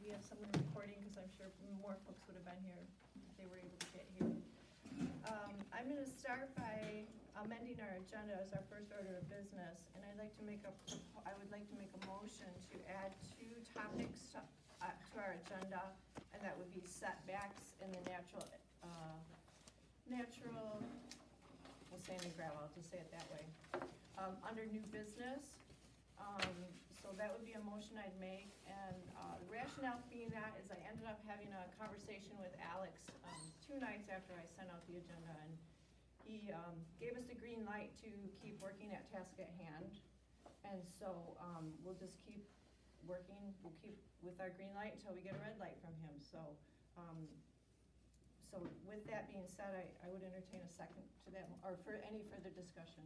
we have someone recording, because I'm sure more folks would have been here if they were able to get here. I'm gonna start by amending our agenda as our first order of business, and I would like to make a motion to add 2 topics to our agenda, and that would be setbacks and the natural, we'll say in the gravel, I'll just say it that way. Under new business, so that would be a motion I'd make, and the rationale being that is I ended up having a conversation with Alex 2 nights after I sent out the agenda, and he gave us the green light to keep working at task at hand. And so we'll just keep working, we'll keep with our green light until we get a red light from him. So so with that being said, I would entertain a second to that, or for any further discussion.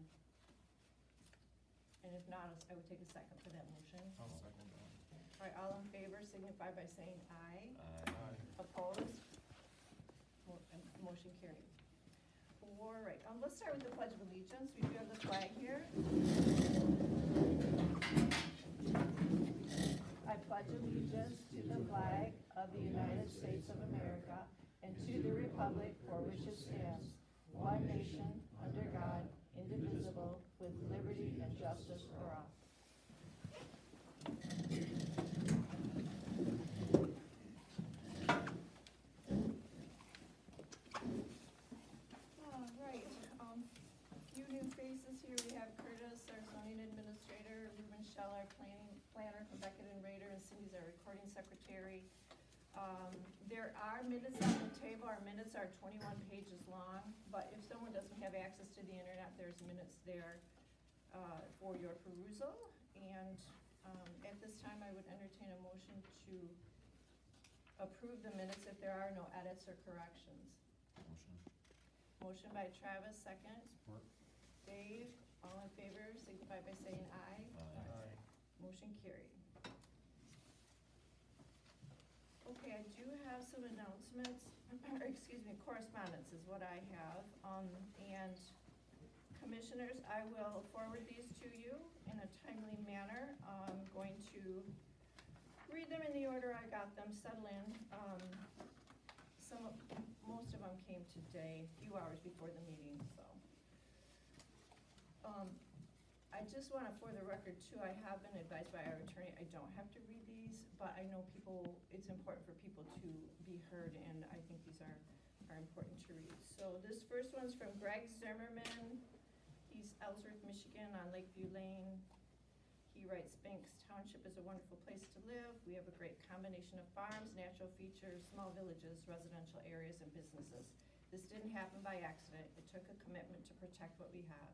And if not, I would take a second for that motion. I'll second that. All right, all in favor signify by saying aye. Aye. Opposed? Motion carried. All right, let's start with the Pledge of Allegiance. We do have the flag here. I pledge allegiance to the flag of the United States of America and to the republic for which it stands, one nation, under God, indivisible, with liberty and justice for all. All right, a few new faces here. We have Curtis, our zoning administrator, Ruben Shell, our planner from Beckett and Rader, and Cindy's our recording secretary. There are minutes on the table. Our minutes are 21 pages long, but if someone doesn't have access to the internet, there's minutes there for your perusal. And at this time, I would entertain a motion to approve the minutes if there are no edits or corrections. Motion. Motion by Travis, second. Support. Dave, all in favor, signify by saying aye. Aye. Motion carried. Okay, I do have some announcements, or excuse me, correspondence is what I have. And commissioners, I will forward these to you in a timely manner. I'm going to read them in the order I got them, settle in. Most of them came today, a few hours before the meeting, so. I just want to, for the record too, I have been advised by our attorney, I don't have to read these, but I know it's important for people to be heard, and I think these are important to read. So this first one's from Greg Zimmerman. He's Ellsworth, Michigan on Lakeview Lane. He writes, Banks Township is a wonderful place to live. We have a great combination of farms, natural features, small villages, residential areas, and businesses. This didn't happen by accident. It took a commitment to protect what we have.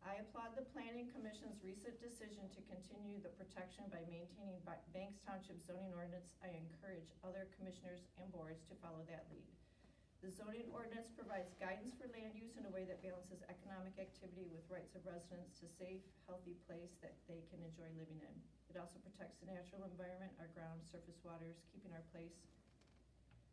I applaud the Planning Commission's recent decision to continue the protection by maintaining Banks Township zoning ordinance. I encourage other commissioners and boards to follow that lead. The zoning ordinance provides guidance for land use in a way that balances economic activity with rights of residents to safe, healthy place that they can enjoy living in. It also protects the natural environment, our ground, surface waters, keeping our place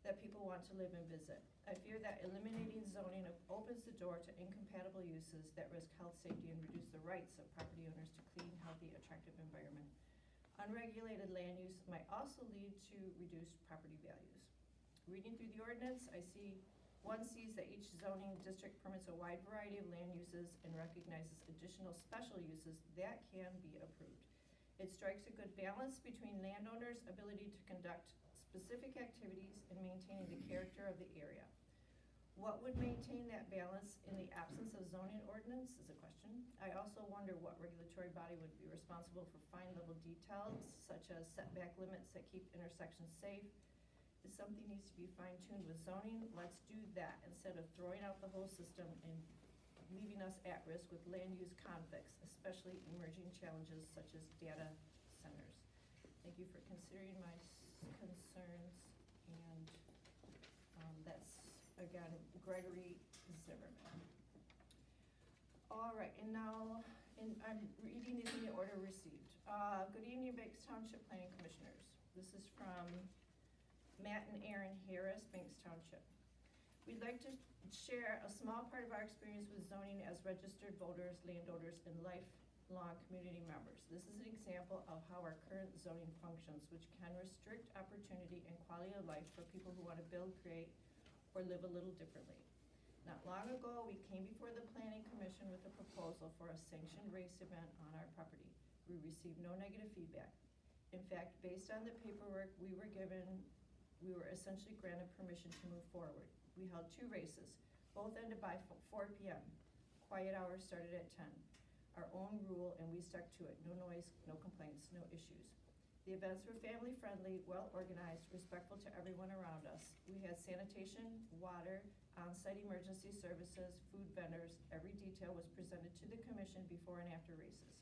that people want to live and visit. I fear that eliminating zoning opens the door to incompatible uses that risk health, safety, and reduce the rights of property owners to clean, healthy, attractive environment. Unregulated land use might also lead to reduced property values. Reading through the ordinance, one sees that each zoning district permits a wide variety of land uses and recognizes additional special uses that can be approved. It strikes a good balance between landowners' ability to conduct specific activities and maintaining the character of the area. What would maintain that balance in the absence of zoning ordinance is a question. I also wonder what regulatory body would be responsible for fine level details, such as setback limits that keep intersections safe. If something needs to be fine-tuned with zoning, let's do that instead of throwing out the whole system and leaving us at risk with land use conflicts, especially emerging challenges such as data centers. Thank you for considering my concerns, and that's, again, Gregory Zimmerman. All right, and now, I'm reading these in the order received. Good evening, Banks Township Planning Commissioners. This is from Matt and Aaron Harris, Banks Township. We'd like to share a small part of our experience with zoning as registered voters, landowners, and life long community members. This is an example of how our current zoning functions, which can restrict opportunity and quality of life for people who want to build, create, or live a little differently. Not long ago, we came before the Planning Commission with a proposal for a sanctioned race event on our property. We received no negative feedback. In fact, based on the paperwork we were given, we were essentially granted permission to move forward. We held 2 races, both ended by 4 p.m. Quiet hours started at 10. Our own rule, and we stuck to it. No noise, no complaints, no issues. The events were family-friendly, well-organized, respectful to everyone around us. We had sanitation, water, on-site emergency services, food vendors. Every detail was presented to the commission before and after races.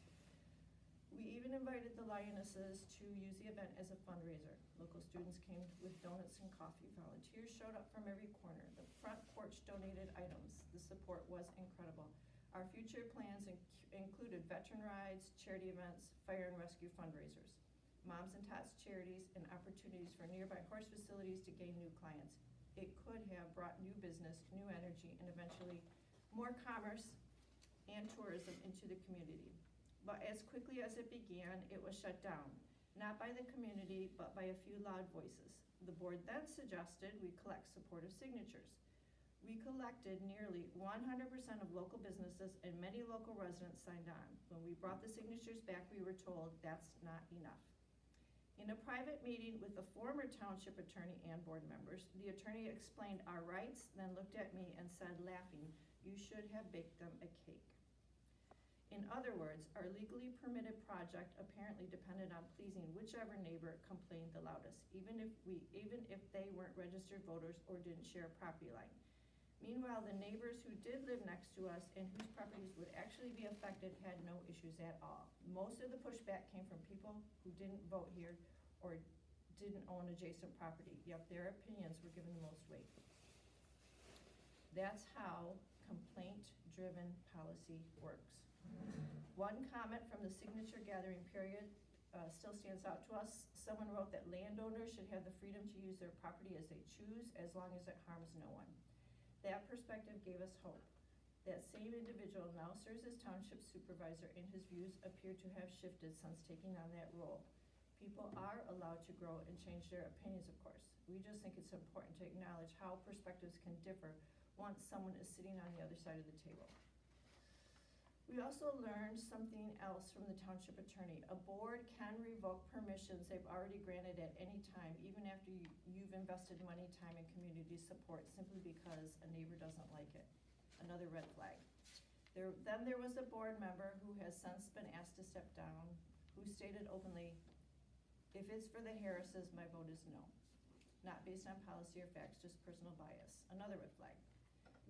We even invited the Lionesses to use the event as a fundraiser. Local students came with donuts and coffee. Volunteers showed up from every corner. The front porch donated items. The support was incredible. Our future plans included veteran rides, charity events, fire and rescue fundraisers, Moms and Tots charities, and opportunities for nearby horse facilities to gain new clients. It could have brought new business, new energy, and eventually more commerce and tourism into the community. But as quickly as it began, it was shut down, not by the community, but by a few loud voices. The board then suggested we collect supportive signatures. We collected nearly 100% of local businesses, and many local residents signed on. When we brought the signatures back, we were told that's not enough. In a private meeting with the former township attorney and board members, the attorney explained our rights, then looked at me and said, laughing, "You should have baked them a cake." In other words, our legally permitted project apparently depended on pleasing whichever neighbor complained the loudest, even if they weren't registered voters or didn't share a property line. Meanwhile, the neighbors who did live next to us and whose properties would actually be affected had no issues at all. Most of the pushback came from people who didn't vote here or didn't own adjacent property, yet their opinions were given the most weight. That's how complaint-driven policy works. One comment from the signature gathering period still stands out to us. Someone wrote that landowners should have the freedom to use their property as they choose, as long as it harms no one. That perspective gave us hope. That same individual now serves as township supervisor, and his views appear to have shifted since taking on that role. People are allowed to grow and change their opinions, of course. We just think it's important to acknowledge how perspectives can differ once someone is sitting on the other side of the table. We also learned something else from the township attorney. A board can revoke permissions they've already granted at any time, even after you've invested money, time, and community support, simply because a neighbor doesn't like it. Another red flag. Then there was a board member who has since been asked to step down, who stated openly, "If it's for the Harrises, my vote is no." Not based on policy or facts, just personal bias. Another red flag.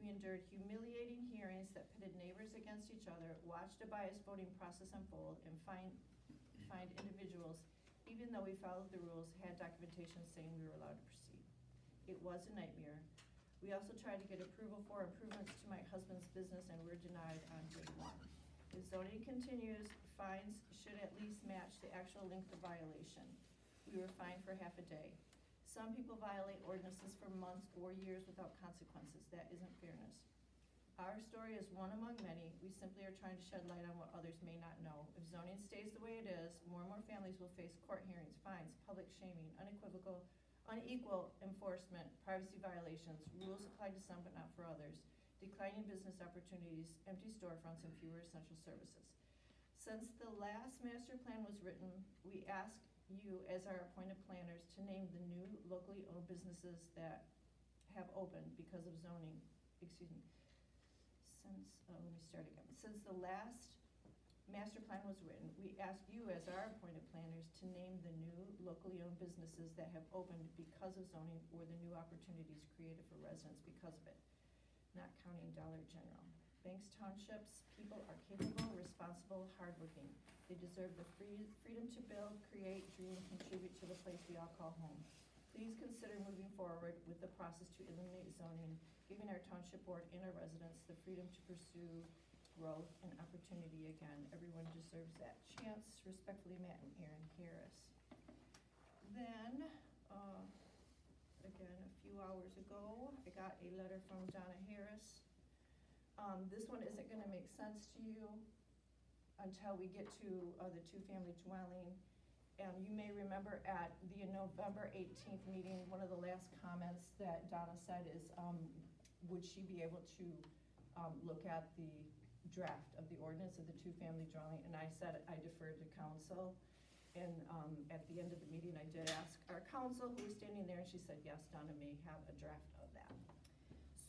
We endured humiliating hearings that pitted neighbors against each other, watched a biased voting process unfold, and find individuals, even though we followed the rules, had documentation saying we were allowed to proceed. It was a nightmare. We also tried to get approval for improvements to my husband's business, and were denied on day one. If zoning continues, fines should at least match the actual length of violation. We were fined for half a day. Some people violate ordinances for months or years without consequences. That isn't fairness. Our story is one among many. We simply are trying to shed light on what others may not know. If zoning stays the way it is, more and more families will face court hearings, fines, public shaming, unequal enforcement, privacy violations, rules applied to some but not for others, declining business opportunities, empty storefronts, and fewer essential services. Since the last master plan was written, we asked you, as our appointed planners, to name the new locally owned businesses that have opened because of zoning. Since the last master plan was written, we asked you, as our appointed planners, to name the new locally owned businesses that have opened because of zoning, or the new opportunities created for residents because of it, not counting Dollar General. Banks Township's people are capable, responsible, hardworking. They deserve the freedom to build, create, dream, contribute to the place we all call home. Please consider moving forward with the process to eliminate zoning, giving our township board and our residents the freedom to pursue growth and opportunity again. Everyone deserves that chance. Respectfully, Matt and Aaron Harris. Then, again, a few hours ago, I got a letter from Donna Harris. This one isn't gonna make sense to you. until we get to the two-family dwelling. You may remember at the November 18th meeting, one of the last comments that Donna said is, would she be able to look at the draft of the ordinance of the two-family dwelling? And I said I deferred to council. And at the end of the meeting, I did ask our council, who was standing there, and she said, yes, Donna may have a draft of that.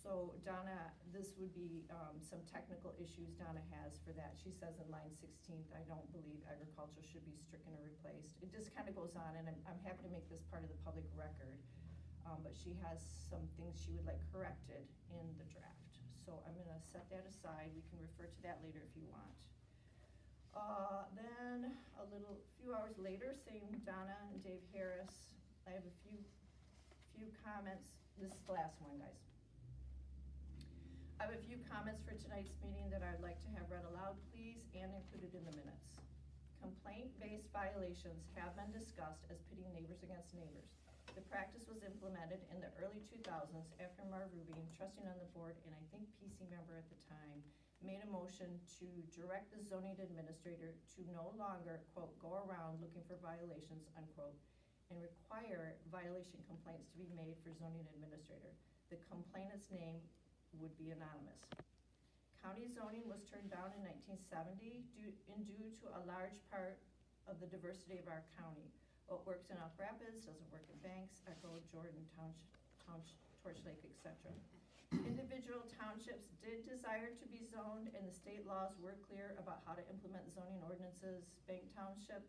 So Donna, this would be some technical issues Donna has for that. She says in line 16th, I don't believe agriculture should be stricken or replaced. It just kind of goes on, and I'm happy to make this part of the public record. But she has some things she would like corrected in the draft. So I'm gonna set that aside. We can refer to that later if you want. Then a few hours later, same Donna and Dave Harris. I have a few comments. This is the last one, guys. I have a few comments for tonight's meeting that I'd like to have read aloud, please, and included in the minutes. Complaint-based violations have been discussed as pitting neighbors against neighbors. The practice was implemented in the early 2000s after Marv Rubin, trusting on the board and I think PC member at the time, made a motion to direct the zoning administrator to no longer, quote, go around looking for violations, unquote, and require violation complaints to be made for zoning administrator. The complainant's name would be anonymous. County zoning was turned down in 1970 due to a large part of the diversity of our county. What works in Elk Rapids doesn't work in Banks, Echo, Jordan, Torch Lake, etc. Individual townships did desire to be zoned, and the state laws were clear about how to implement zoning ordinances. Bank Township,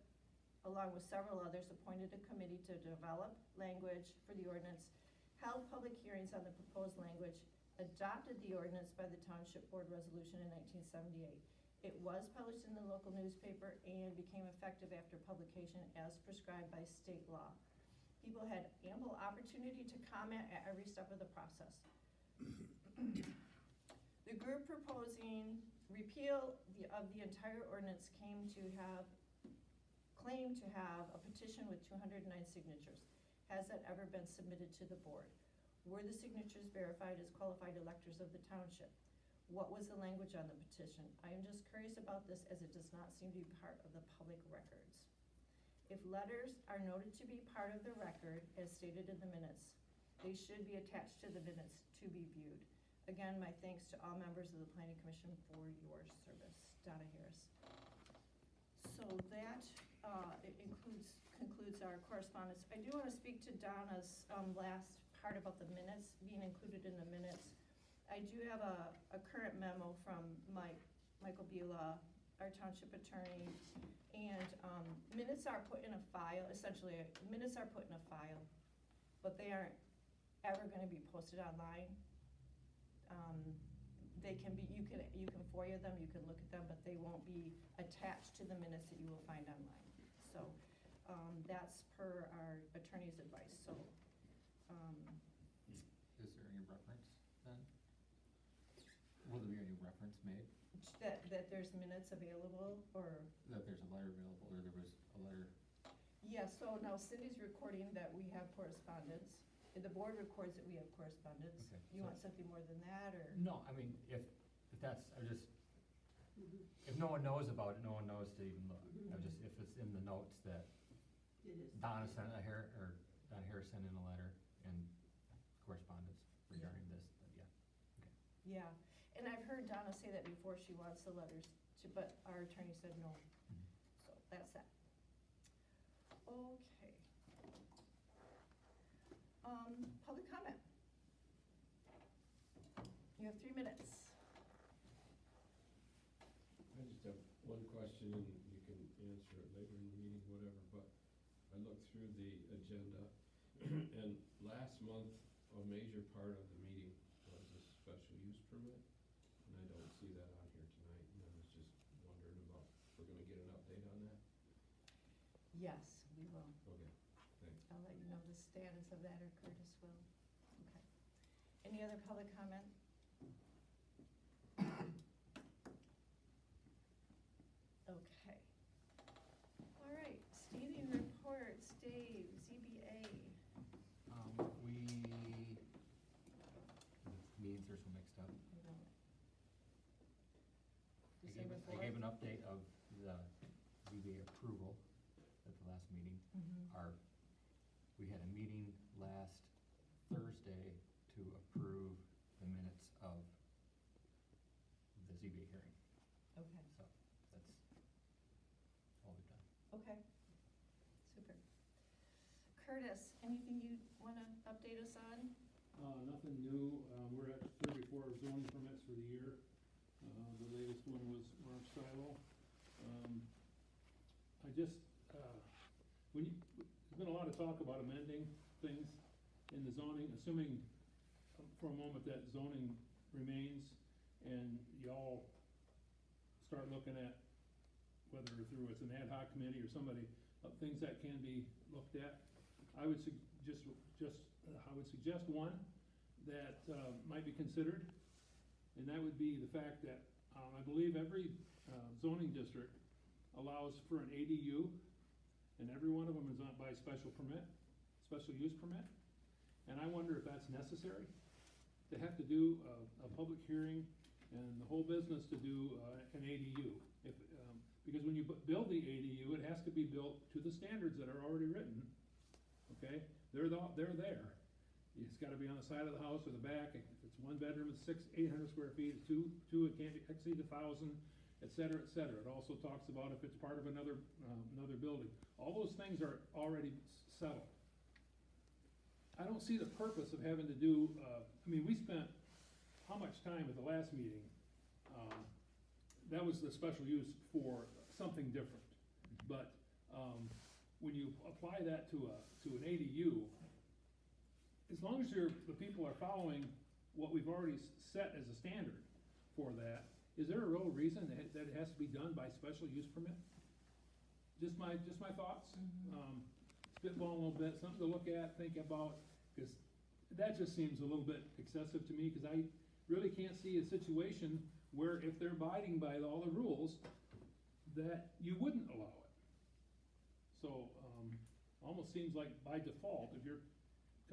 along with several others, appointed a committee to develop language for the ordinance, held public hearings on the proposed language, adopted the ordinance by the Township Board Resolution in 1978. It was published in the local newspaper and became effective after publication as prescribed by state law. People had ample opportunity to comment at every step of the process. The group proposing repeal of the entire ordinance claimed to have a petition with 209 signatures. Has that ever been submitted to the board? Were the signatures verified as qualified electors of the township? What was the language on the petition? I am just curious about this as it does not seem to be part of the public records. If letters are noted to be part of the record, as stated in the minutes, they should be attached to the minutes to be viewed. Again, my thanks to all members of the Planning Commission for your service. Donna Harris. So that concludes our correspondence. I do want to speak to Donna's last part about the minutes, being included in the minutes. I do have a current memo from Michael Bela, our township attorney, and minutes are put in a file, essentially, minutes are put in a file, but they aren't ever gonna be posted online. They can be, you can FOIA them, you can look at them, but they won't be attached to the minutes that you will find online. So, that's per our attorney's advice, so. Is there any reference then? Will there be any reference made? That there's minutes available, or? That there's a letter available, or there was a letter? Yeah, so now Cindy's recording that we have correspondence. The board records that we have correspondence. Okay, You so- want something more than that, or? No, I mean, if that's, if no one knows about it, no one knows to even look. If it's in the notes that It is. Donna sent Don Harris sent in a letter and correspondence regarding this, then yeah. Yeah, and I've heard Donna say that before, she wants the letters to, but our attorney said no. So that's that. Okay. Public comment. You have 3 minutes. I just have one question, and you can answer it later in the meeting, whatever, but I looked through the agenda, and last month, a major part of the meeting was a special use permit, and I don't see that on here tonight, and I was just wondering about, if we're gonna get an update on that? Yes, we will. Okay, thanks. I'll let you know the status of that, or Curtis will. Okay. Any other public comment? Okay. All right, stating reports, Dave, ZBA. The meetings are so mixed up. December I gave 4th. an update of the ZBA approval at the last meeting. Mhm. We had a meeting last Thursday to approve the minutes of the ZBA hearing, Okay, so that's all we've done. okay, super. Curtis, anything you wanna update us on? Nothing new, we're at 34 zoning permits for the year. The latest one was Mark Silo. I just, there's been a lot of talk about amending things in the zoning, assuming for a moment that zoning remains and y'all start looking at whether through it's an ad hoc committee or somebody, things that can be looked at. I would suggest one that might be considered, and that would be the fact that I believe every zoning district allows for an ADU, and every one of them is on by special use permit. And I wonder if that's necessary, to have to do a public hearing and the whole business to do an ADU. Because when you build the ADU, it has to be built to the standards that are already written, okay? They're there. It's gotta be on the side of the house or the back. If it's one bedroom, it's 800 square feet. It's two, it can't exceed 1,000, et cetera, et cetera. It also talks about if it's part of another building. All those things are already settled. I don't see the purpose of having to do, we spent how much time at the last meeting? That was the special use for something different. But, when you apply that to an ADU, as long as the people are following what we've already set as a standard for that, is there a real reason that it has to be done by special use permit? Just my thoughts. Spitball a little bit, something to look at, think about, because that just seems a little bit excessive to me, because I really can't see a situation where if they're abiding by all the rules, that you wouldn't allow it. So, almost seems like by default, if you're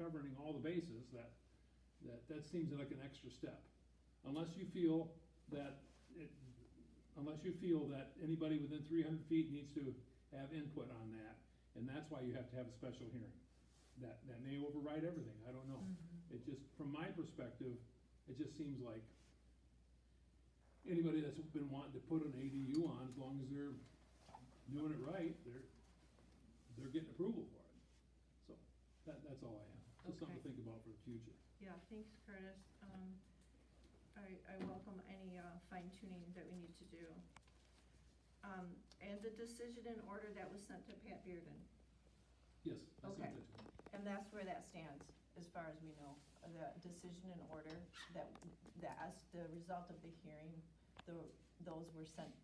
covering all the bases, that seems like an extra step. Unless you feel that anybody within 300 feet needs to have input on that, and that's why you have to have a special hearing. That may override everything, I don't know. It just, from my perspective, it just seems like anybody that's been wanting to put an ADU on, as long as they're doing it right, they're getting approval for it. So, that's all I have. Just something to Okay. think about for the future. Yeah, thanks, Curtis. I welcome any fine tuning that we need to do. And the decision and order that was sent to Pat Bearden, Yes, I sent Okay. it to him. and that's where that stands, as far as we know. The decision and order that as the result of the hearing, those were sent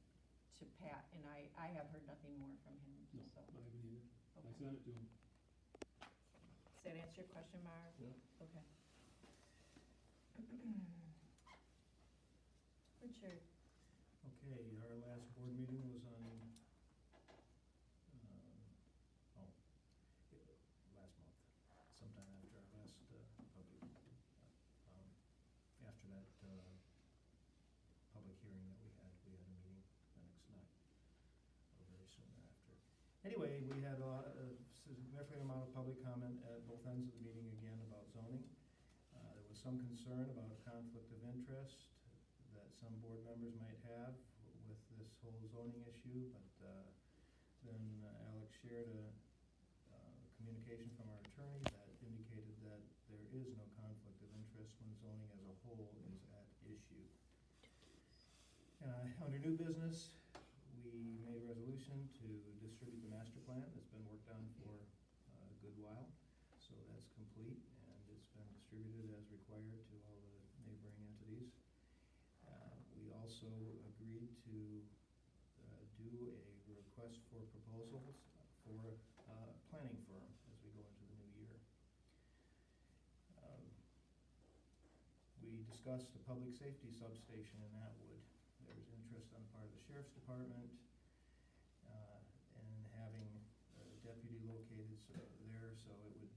to Pat, and I have heard nothing more from him, No, so. I haven't either. I Okay. sent it to him. Does that answer your question, Mark? Yeah. Okay. Richard? Okay, our last board meeting was on, last month, sometime after our last, public, after that, public hearing that we had a meeting the next night, or very soon thereafter. Anyway, we had a significant amount of public comment at both ends of the meeting again about zoning. There was some concern about a conflict of interest that some board members might have with this whole zoning issue, but then Alex shared a communication from our attorney that indicated that there is no conflict of interest when zoning as a whole is at issue. Under new business, we made a resolution to distribute the master plan that's been worked on for a good while. So that's complete, and it's been distributed as required to all the neighboring entities. We also agreed to do a request for proposals for a planning firm as we go into the new year. We discussed a public safety substation in Atwood. There was interest on the part of the sheriff's department in having a deputy located there, so it would,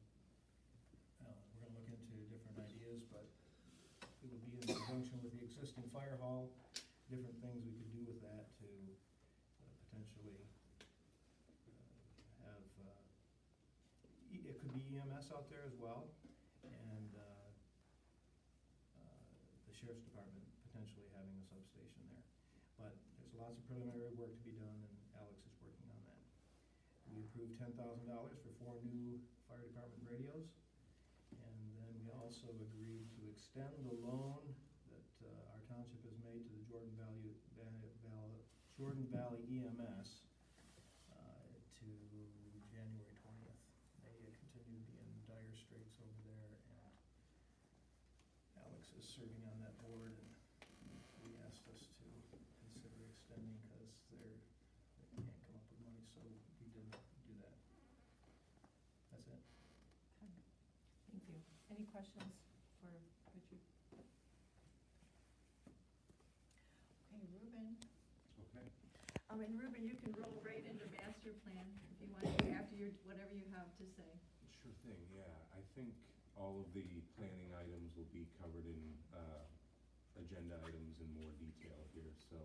we're gonna look into different ideas, but it would be in conjunction with the existing fire hall, different things we could do with that to potentially EMS out there as well, and the sheriff's department potentially having a substation there. But there's lots of preliminary work to be done, and Alex is working on that. We approved $10,000 for 4 new fire department radios, and then we also agreed to extend the loan that our township has made to the Jordan Valley EMS to January 20th. They continue to be in dire straits over there, and Alex is serving on that board, and he asked us to consider extending because they can't come up with money, so we didn't do that. That's it. Thank you. Any questions for Richard? Okay, Ruben. Okay. And Ruben, you can roll right into master plan if you want to, after your, whatever you have to say. Sure thing, yeah. I think all of the planning items will be covered in agenda items in more detail here. So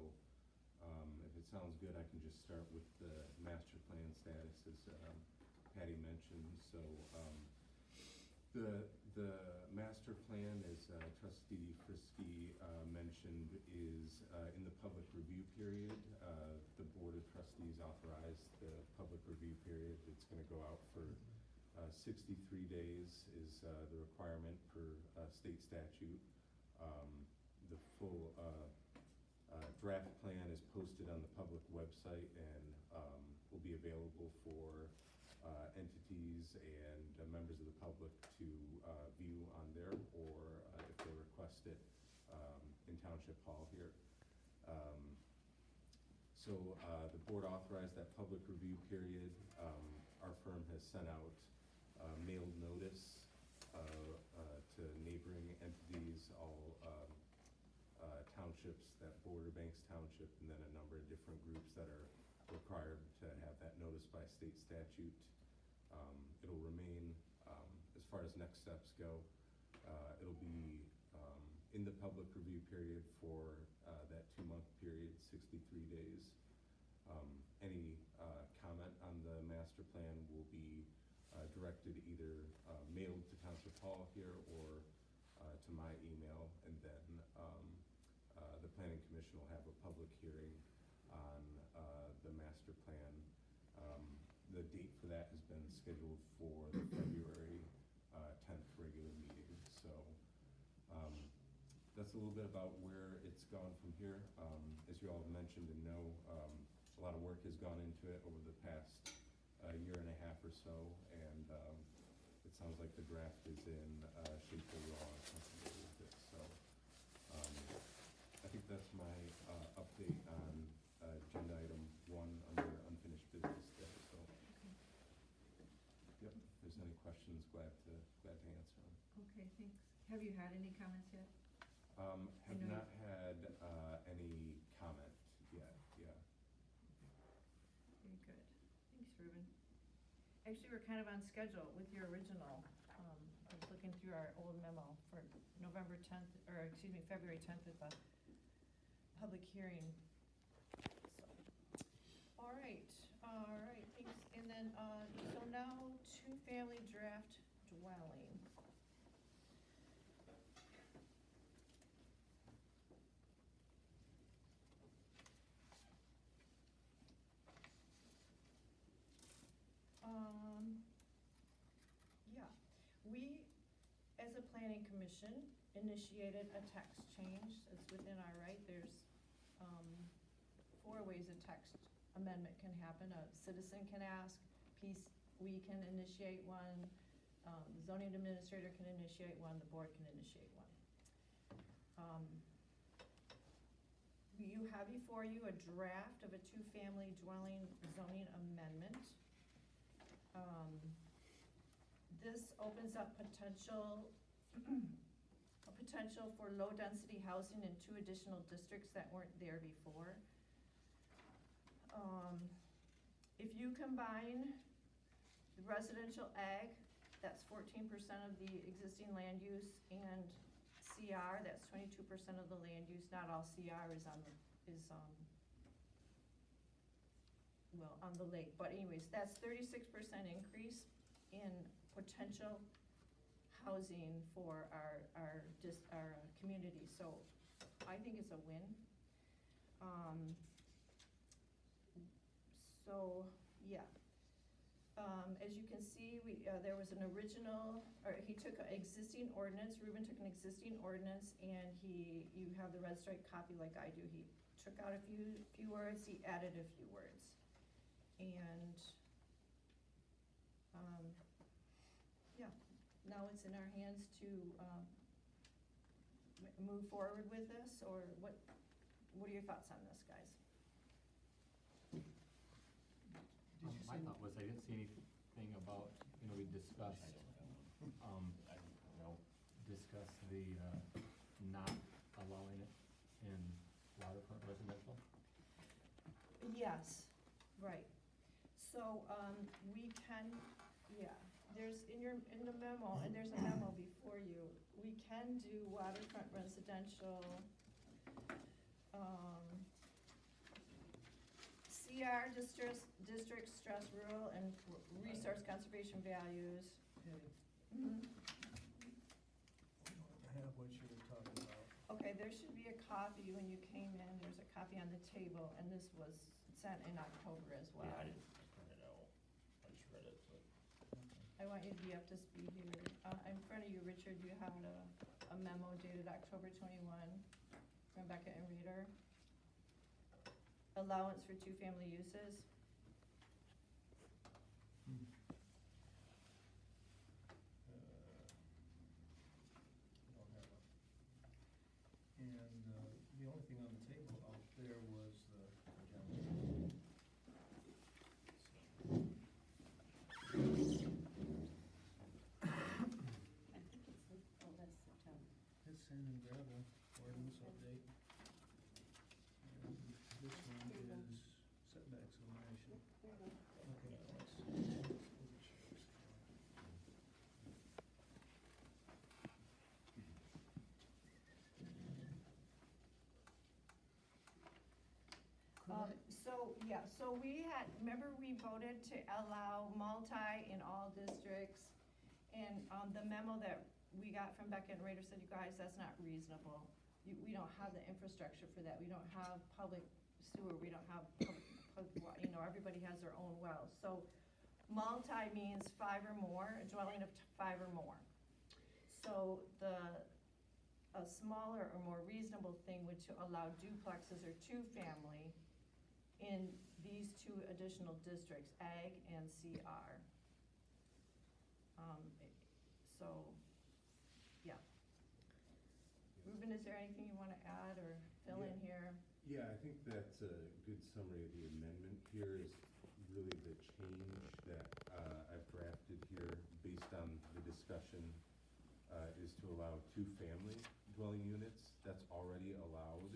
if it sounds good, I can just start with the master plan status, as Patty mentioned. So the master plan, as Trustee Frisky mentioned, is in the public review period. The Board of Trustees authorized the public review period. It's going to go out for 63 days is the requirement per state statute. The full draft plan is posted on the public website and will be available for entities and members of the public to view on there, or if they request it in Township Hall here. So the board authorized that public review period. Our firm has sent out mailed notice to neighboring entities, all townships that border Banks Township, and then a number of different groups that are required to have that notice by state statute. It'll remain, as far as next steps go, it'll be in the public review period for that 2-month period, 63 days. Any comment on the master plan will be directed either mailed to Township Hall here or to my email, and then the Planning Commission will have a public hearing on the master plan. The date for that has been scheduled for the February 10th regular meeting. So that's a little bit about where it's gone from here. As you all have mentioned and know, a lot of work has gone into it over the past year and a half or so, and it sounds like the draft is in shape where we're all comfortable with it. So I think that's my update on agenda item 1 under unfinished business there. So, yep, if there's any questions, glad to answer them. Okay, thanks. Have you had any comments yet? Have not had any comment yet, yeah. Very good. Thanks, Ruben. Actually, we're kind of on schedule with your original. I was looking through our old memo for November 10th, or excuse me, February 10th at the public hearing. So, all right, thanks. And then, so now 2-family draft dwelling. Yeah, we, as a planning commission, initiated a text change. It's within our right. There's 4 ways a text amendment can happen. A citizen can ask, we can initiate one, the zoning administrator can initiate one, the board can initiate one. You have before you a draft of a 2-family dwelling zoning amendment. This opens up potential for low-density housing in 2 additional districts that weren't there before. If you combine the residential ag, that's 14% of the existing land use, and CR, that's 22% of the land use. Not all CR is on the lake, but anyways, that's 36% increase in potential housing for our community, so I think it's a win. So, yeah. As you can see, there was an original, or he took an existing ordinance, Ruben took an existing ordinance, and you have the red stripe copy like I do. He took out a few words, he added a few words. And, yeah, now it's in our hands to, move forward with this, or what are your thoughts on this, guys? My thought was, I didn't see anything about, we discussed, discuss the, not allowing it in waterfront residential. Yes, right. So, we can, there's in the memo, and there's a memo before you, we can do waterfront residential, CR district stress rural and resource conservation values. Mhm. I have what you were talking about. Okay, there should be a copy when you came in, there's a copy on the table, and this was sent in October as well. Yeah, I didn't print it out, I just read it, but. I want you to be up to speed here. In front of you, Richard, you have a memo dated October 21 from Becca and Reader. Allowance for two-family uses. Don't have it. And, the only thing on the table out there was the agenda. I think it's, that's September. It's sand and gravel ordinance update. And this one Here you go. is setback summation. There you go. Okay, thanks. So we had, remember we voted to allow multi in all districts? And, the memo that we got from Becca and Rader said, you guys, that's not reasonable. We don't have the infrastructure for that. We don't have public sewer, we don't have everybody has their own wells. So multi means 5 or more, a dwelling of 5 or more. So a smaller or more reasonable thing would to allow duplexes or two-family in these two additional districts, Ag and CR. So, yeah. Ruben, is there anything you wanna add or fill in here? Yeah, I think that's a good summary of the amendment here is really the change that I've drafted here based on the discussion is to allow two-family dwelling units. That's already allowed,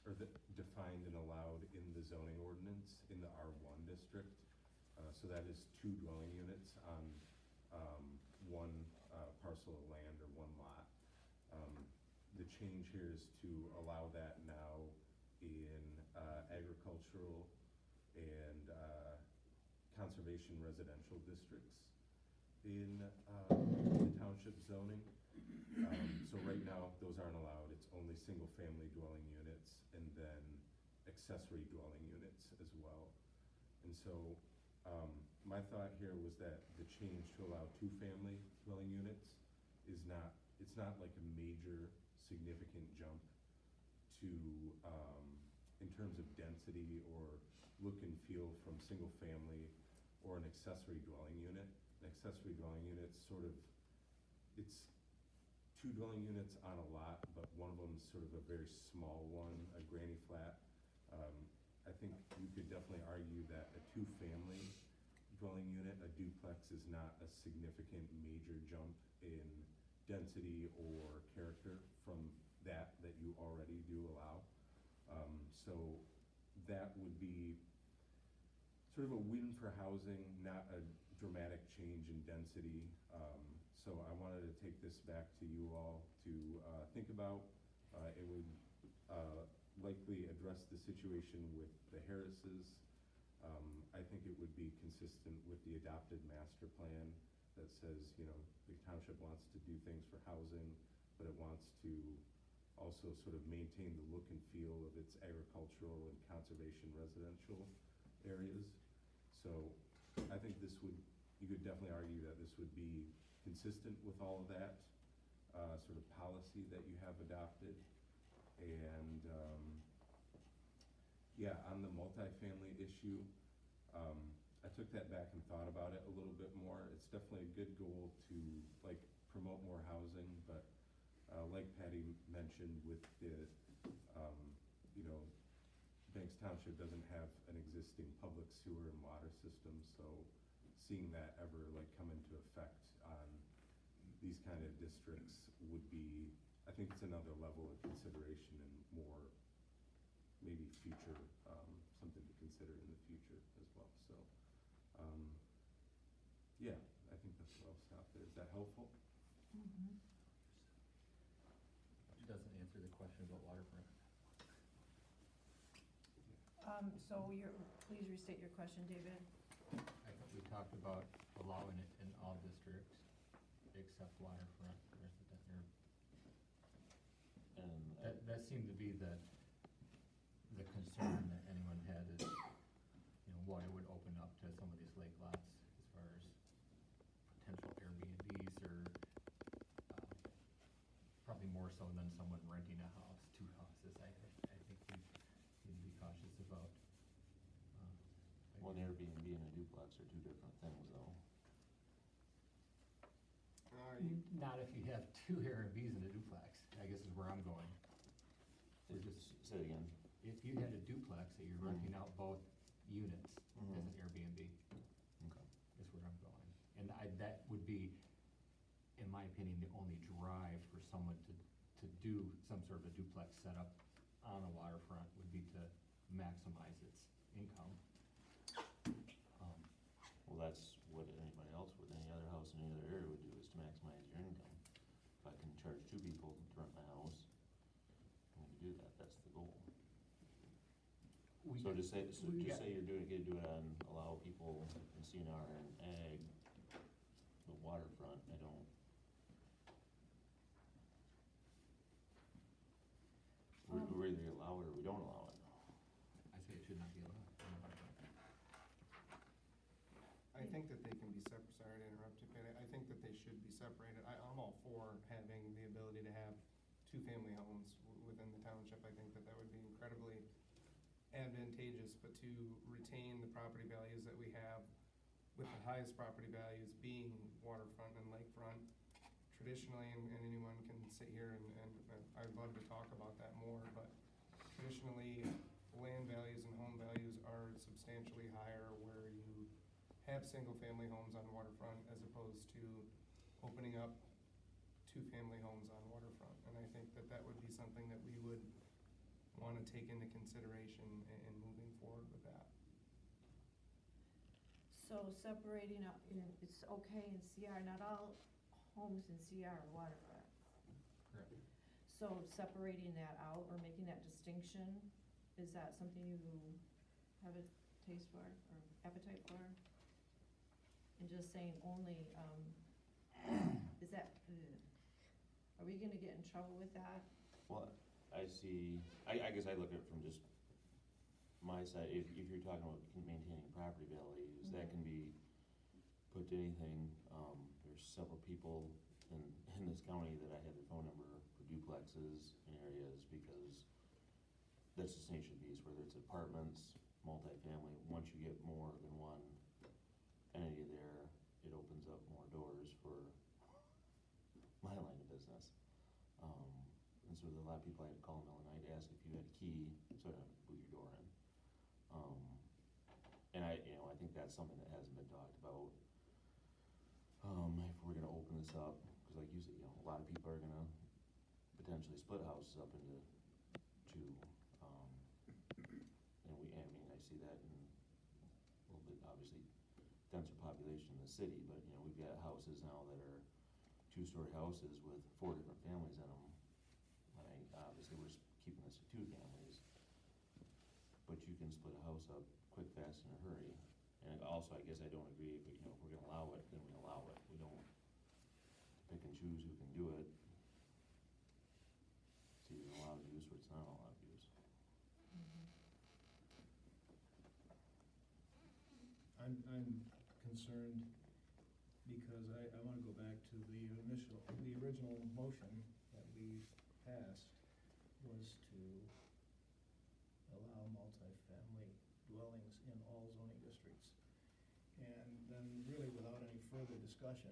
or defined and allowed in the zoning ordinance in the R1 district. So that is 2 dwelling units on one parcel of land or one lot. The change here is to allow that now in agricultural and conservation residential districts in the township zoning. So right now, those aren't allowed. It's only single-family dwelling units and then accessory dwelling units as well. And so my thought here was that the change to allow two-family dwelling units is not, it's not like a major significant jump to, in terms of density or look and feel from single-family or an accessory dwelling unit. An accessory dwelling unit's sort of, it's 2 dwelling units on a lot, but one of them is sort of a very small one, a granny flat. I think you could definitely argue that a two-family dwelling unit, a duplex, is not a significant major jump in density or character from that you already do allow. So that would be sort of a win for housing, not a dramatic change in density. So I wanted to take this back to you all to think about. It would likely address the situation with the Harrises. I think it would be consistent with the adopted master plan that says, you know, the township wants to do things for housing, but it wants to also sort of maintain the look and feel of its agricultural and conservation residential areas. So I think this would, you could definitely argue that this would be consistent with all of that, sort of policy that you have adopted. And, yeah, on the multifamily issue, I took that back and thought about it a little bit more. It's definitely a good goal to, like, promote more housing, but, like Patty mentioned with the, you know, Banks Township doesn't have an existing public sewer and water system, so seeing that ever, like, come into effect on these kind of districts would be, I think it's another level of consideration and more, maybe future, something to consider in the future as well, so. Yeah, I think that's where I'll stop there. Is that helpful? It doesn't answer the question about waterfront. So please restate your question, David. I think we talked about allowing it in all districts except waterfront resident, or, And that seemed to be the concern that anyone had is, you know, what it would open up to some of these lake lots as far as potential Airbnbs or, probably more so than someone renting a house, two houses. I think we need to be cautious about. one Airbnb and a duplex are two different things, though. Not if you have two Airbnbs and a duplex, I guess is where I'm going. We're just, Say it again. if you had a duplex that you're renting out both units as an Airbnb, Okay. is where I'm going. And that would be, in my opinion, the only drive for someone to do some sort of a duplex setup on a waterfront would be to maximize its income. Well, that's what anybody else would, any other house in any other area would do, is to maximize your income. If I can charge two people to rent my house, and we do that, that's the goal. We So got- to say, we got- you're doing, gonna do it on, allow people in CNR and ag, the waterfront, I don't. We either allow it or we don't allow it. I say it should not be allowed on a waterfront. I think that they can be separate, sorry to interrupt you, Patty, I think that they should be separated. I'm all for having the ability to have two-family homes within the township. I think that that would be incredibly advantageous, but to retain the property values that we have, with the highest property values being waterfront and lakefront, traditionally, and anyone can sit here and I'd love to talk about that more, but traditionally, land values and home values are substantially higher where you have single-family homes on waterfront as opposed to opening up two-family homes on waterfront. And I think that that would be something that we would want to take into consideration in moving forward with that. So separating out, it's okay in CR, not all homes in CR are waterfront. Correct. So separating that out or making that distinction, is that something you have a taste for or appetite for? And just saying only, is that, are we gonna get in trouble with that? Well, I see, I guess I look at it from just my side, if you're talking about maintaining property values, that can be put to anything. There's several people in this county that I have their phone number for duplexes in areas, because that's just the nature of the beast, whether it's apartments, multifamily, once you get more than one entity there, it opens up more doors for my line of business. And so there's a lot of people I had to call in the middle of the night to ask if you had a key, so I don't have to boot your door in. And I think that's something that hasn't been talked about. If we're gonna open this up, cause like you said, a lot of people are gonna potentially split houses up into two. And I see that in a little bit, obviously, denser population in the city, but, we've got houses now that are two-story houses with 4 different families in them. Obviously, we're keeping this to 2 families, but you can split a house up quick, fast, in a hurry. And also, I guess I don't agree, but, if we're gonna allow it, then we allow it. We don't choose who can do it. It's either allowed use or it's not allowed use. I'm concerned because I wanna go back to the original motion that we passed was to allow multifamily dwellings in all zoning districts. And then really without any further discussion,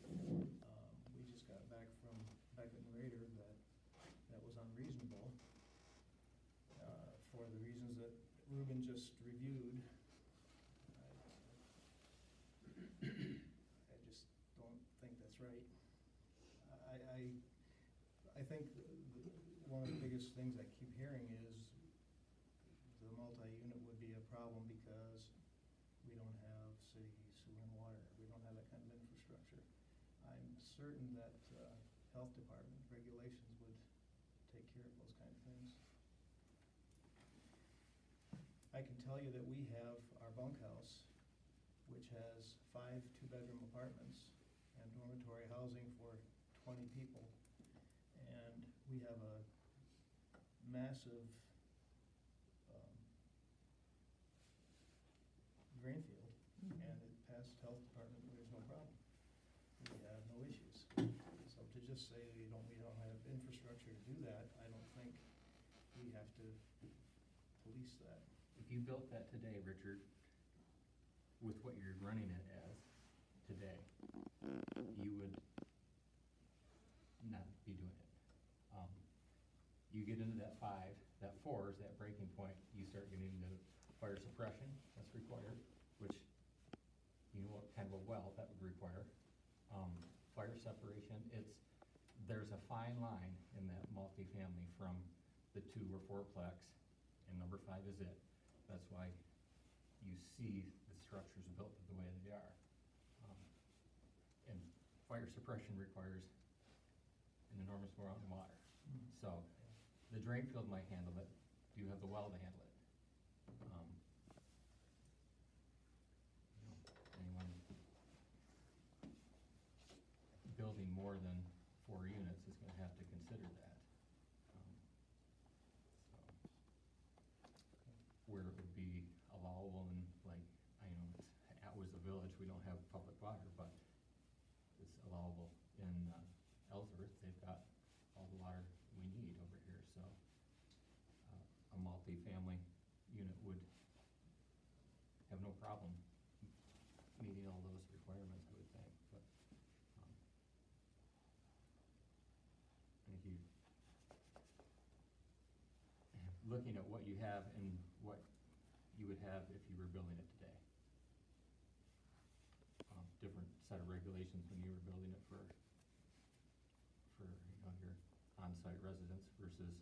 we just got back from Beckett and Rader that that was unreasonable, for the reasons that Ruben just reviewed. I just don't think that's right. I think one of the biggest things I keep hearing is the multi-unit would be a problem because we don't have city sewer and water. We don't have that kind of infrastructure. I'm certain that health department regulations would take care of those kind of things. I can tell you that we have our bunkhouse, which has 5 two-bedroom apartments and dormitory housing for 20 people. And we have a massive drain field, and it passed health department, there's no problem. We have no issues. So to just say we don't have infrastructure to do that, I don't think we have to police that. If you built that today, Richard, with what you're running it as today, you would not be doing it. You get into that 5, that 4 is that breaking point, you start getting into fire suppression that's required, which, you know, what kind of a well that would require. Fire separation, there's a fine line in that multifamily from the 2 or 4-plex, and number 5 is it. That's why you see the structures built the way they are. And fire suppression requires an enormous amount of water. So the drain field might handle it. Do you have the well to handle it? Anyone building more than 4 units is gonna have to consider that. Where it would be allowable in, like, I know it's Atwa's a village, we don't have public water, but it's allowable in Ellsworth, they've got all the water we need over here, so a multifamily unit would have no problem meeting all those requirements, I would think, but I think looking at what you have and what you would have if you were building it today. Different set of regulations when you were building it for you know, your on-site residence versus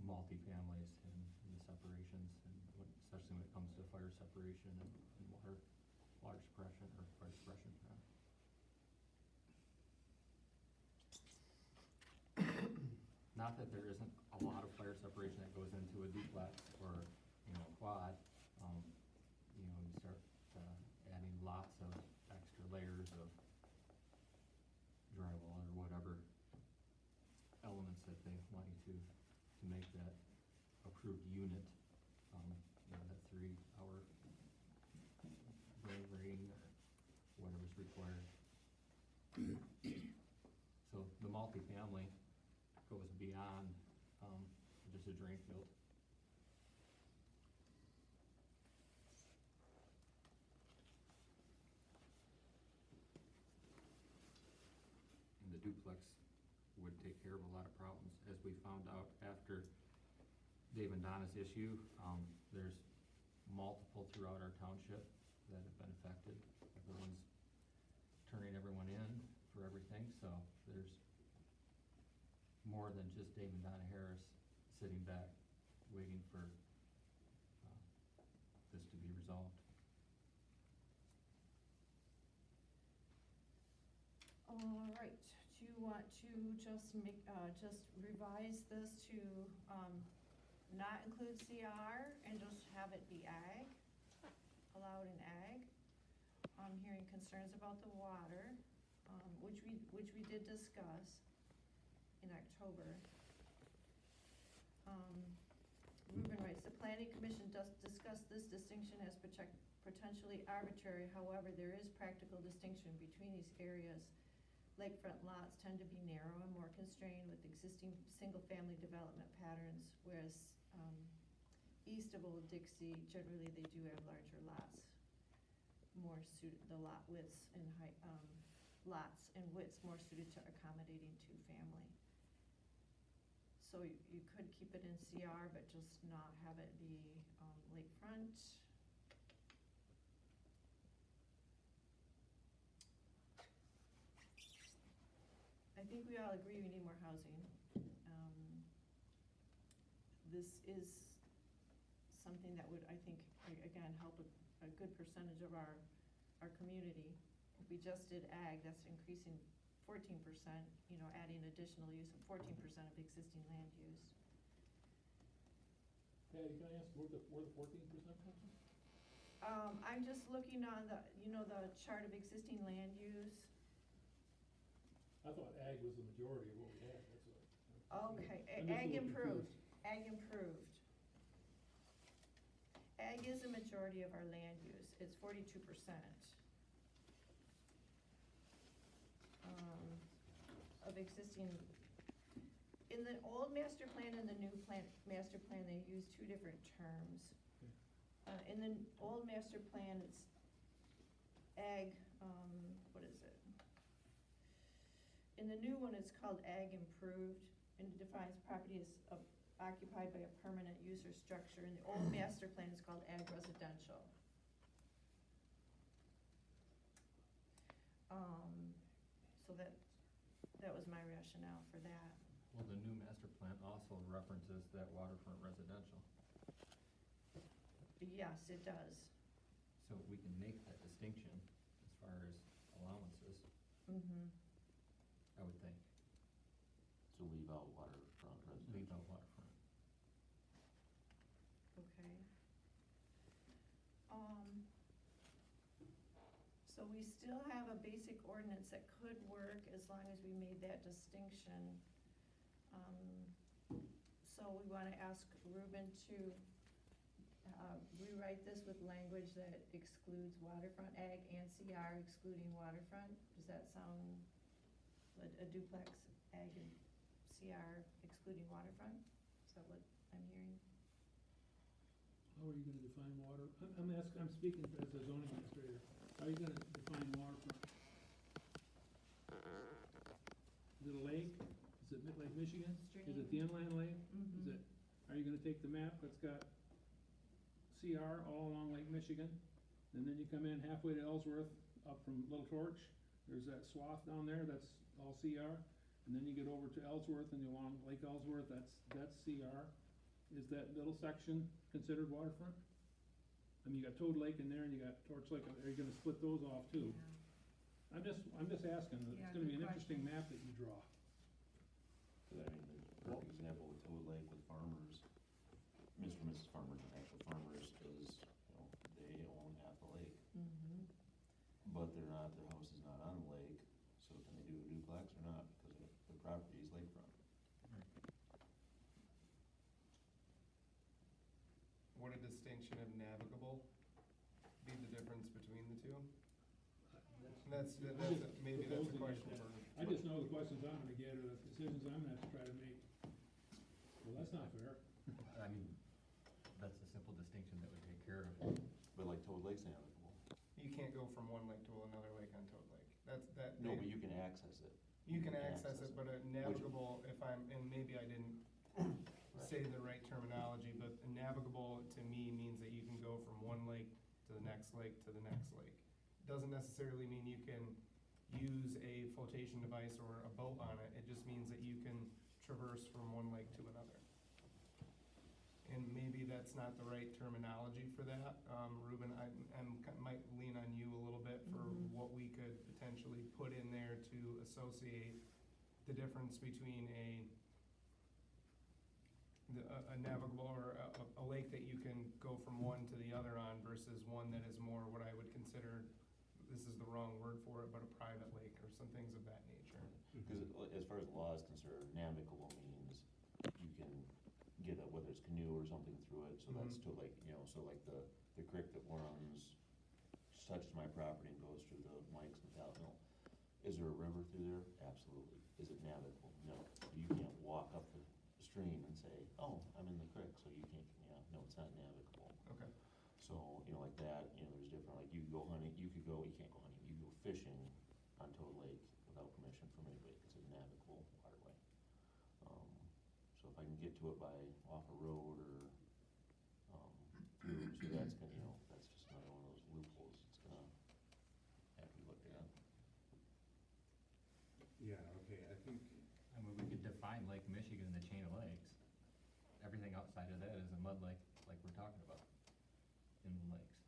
multifamilies and the separations, and especially when it comes to fire separation and water suppression or fire suppression. Not that there isn't a lot of fire separation that goes into a duplex or, you know, quad. You know, you start adding lots of extra layers of drywall or whatever elements that they want you to make that approved unit, you know, that 3-hour brain rating or whatever's required. So the multifamily goes beyond just a drain field. And the duplex would take care of a lot of problems, as we found out after Dave and Donna's issue. There's multiple throughout our township that have been affected. Everyone's turning everyone in for everything, so there's more than just Dave and Donna Harris sitting back, waiting for this to be resolved. All right, do you want to just revise this to, not include CR and just have it be ag, allowed in ag? I'm hearing concerns about the water. which we did discuss in October. Ruben writes, the planning commission does discuss this distinction as potentially arbitrary, however, there is practical distinction between these areas. Lakefront lots tend to be narrow and more constrained with existing single-family development patterns, whereas, east of Old Dixie, generally they do have larger lots, more the lot widths and height, lots and widths more suited to accommodating two-family. So you could keep it in CR, but just not have it be, lakefront. I think we all agree we need more housing. This is something that would, I think, again, help a good percentage of our community. If we just did ag, that's increasing 14%, you know, adding additional use of 14% of existing land use. Patty, can I ask where the 14% comes from? I'm just looking on the, you know, the chart of existing land use. I thought ag was the majority of what we had, that's what. Okay, I'm just a ag little improved, confused. ag improved. Ag is a majority of our land use, it's 42%. Of existing, in the old master plan and the new master plan, they use two different terms. In the old master plan, it's ag, what is it? In the new one, it's called ag improved, and it defines property as occupied by a permanent use or structure. In the old master plan, it's called ag residential. So that was my rationale for that. Well, the new master plan also references that waterfront residential, Yes, it does. so we can make that distinction as far as allowances, Mm-hmm. I would think, So leave out waterfront residential. leave out waterfront. Okay. So we still have a basic ordinance that could work as long as we made that distinction. So we wanna ask Ruben to, rewrite this with language that excludes waterfront ag and CR excluding waterfront. Does that sound, a duplex ag and CR excluding waterfront? Is that what I'm hearing? How are you gonna define water? I'm speaking as a zoning administrator. How are you gonna define waterfront? Is it a lake? Is it Lake Michigan? Is it the inland lake? Mm-hmm. Is it, are you gonna take the map that's got CR all along Lake Michigan? And then you come in halfway to Ellsworth, up from Little Torch, there's that swath down there, that's all CR. And then you get over to Ellsworth and you're along Lake Ellsworth, that's CR. Is that little section considered waterfront? I mean, you got Toad Lake in there and you got Torch Lake, are you gonna split those off too? Yeah. I'm just asking, Yeah, it's gonna be good an interesting map that you draw. Cause I mean, there's a perfect example with Toad Lake with farmers, Mr. and Mrs. Farmers, and actual farmers is, you know, they own half the lake. Mm-hmm. But their house is not on the lake, so can they do a duplex or not, because the property is lakefront? Would a distinction of navigable be the difference between the two? Maybe that's a question for. I just know the questions I'm gonna get or the decisions I'm gonna have to try to make. Well, that's not fair. I mean, that's a simple distinction that would take care of it. But like Toad Lake's navigable. You can't go from one lake to another lake on Toad Lake. No, but you can access it. You can access it, but a navigable, if I'm, and maybe I didn't say the right terminology, but a navigable to me means that you can go from one lake to the next lake to the next lake. Doesn't necessarily mean you can use a flotation device or a boat on it, it just means that you can traverse from one lake to another. And maybe that's not the right terminology for that, Ruben, might lean on you a little bit for Mhm. what we could potentially put in there to associate the difference between a navigable or a lake that you can go from one to the other on versus one that is more what I would consider, this is the wrong word for it, but a private lake or and things of that nature. Because as far as the law is concerned, navigable means you can get a, whether it's canoe or something through it, so that's to like, you know, so like the creek that runs, touches my property and goes through the Mikes and Talent Mill. Is there a river through there? Absolutely. Is it navigable? No. You can't walk up the stream and say, oh, I'm in the creek, so you can't, no, it's not navigable. Okay. So, you know, like that, you know, there's different, like you go hunting, you can't go hunting, you go fishing on Toad Lake without permission from anybody, it's a navigable waterway. So if I can get to it by off a road or, through, so that's gonna, you know, that's just another one of those loopholes, it's gonna have to be looked at. Yeah, okay, I think, I mean, we could define Lake Michigan, the chain of lakes. Everything outside of that is a mud lake, like we're talking about, inland lakes.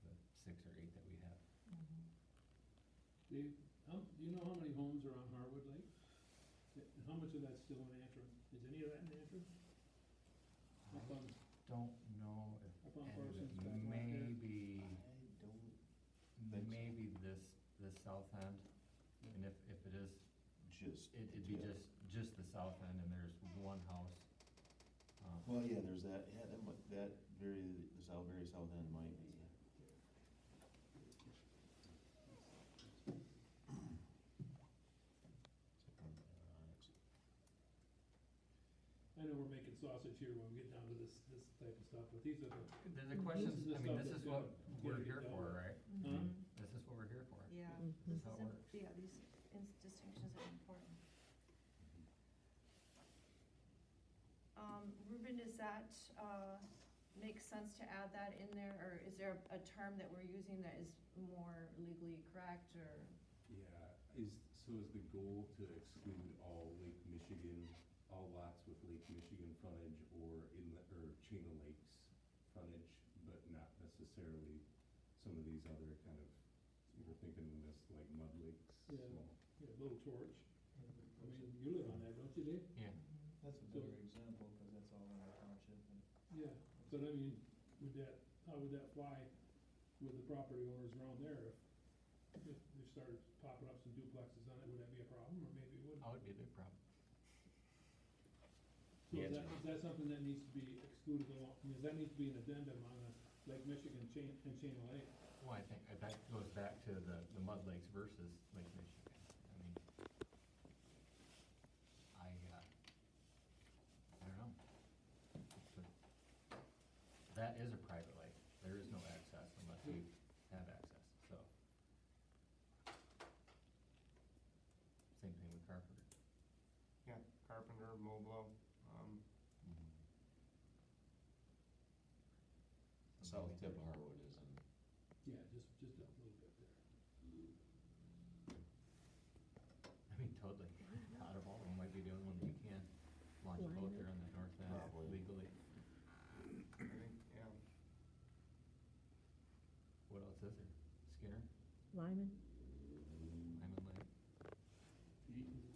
The 6 or 8 that we have. Dave, do you know how many homes are on Harwood Lake? And how much of that's still in Antrim? Is any of that in Antrim? Up on, Don't know if Up on any of it, Parsons back lot there. maybe this south end. And if it is, it'd be just the south end, and there's one house. Well, yeah, there's that, yeah, that very south end might be. I know we're making sausage here when we get down to this type of stuff, but these are the, The questions, This is the I mean, stuff this that's is what gotta we're get here dealt for, with. right? huh? This is what we're here for. Yeah, This this is how it works. yeah, these distinctions are important. Ruben, does that, make sense to add that in there, or is there a term that we're using that is more legally correct, or? yeah, is the goal to exclude all Lake Michigan, all lots with Lake Michigan frontage or inlet, or chain of lakes frontage, but not necessarily some of these other kind of, you were thinking of this like mud lakes, Yeah. small. Yeah, Little Torch. I mean, you live on that, don't you, Dave? Yeah. That's a better example, because that's all in the township, and Yeah, but I mean, how would that fly with the property owners around there? If they started popping up some duplexes on it, would that be a problem, or maybe it wouldn't? That would be a big problem. So Yeah, is that something that needs to be excluded along, does that need to be an addendum on the Lake Michigan chain of lake? Well, I think that goes back to the mud lakes versus Lake Michigan. I mean, I don't know. That is a private lake. There is no access unless you have access, so. Same thing with Carpenter. Yeah, Carpenter, Moblo, South tip of Harwood isn't. Yeah, just a little bit there. I mean, totally. Out of all of them, might be the only one that you can launch a boat there on the north end Probably. legally. I think, yeah. What else is there? Skinner, Lyman? Lyman Lake, Eaton.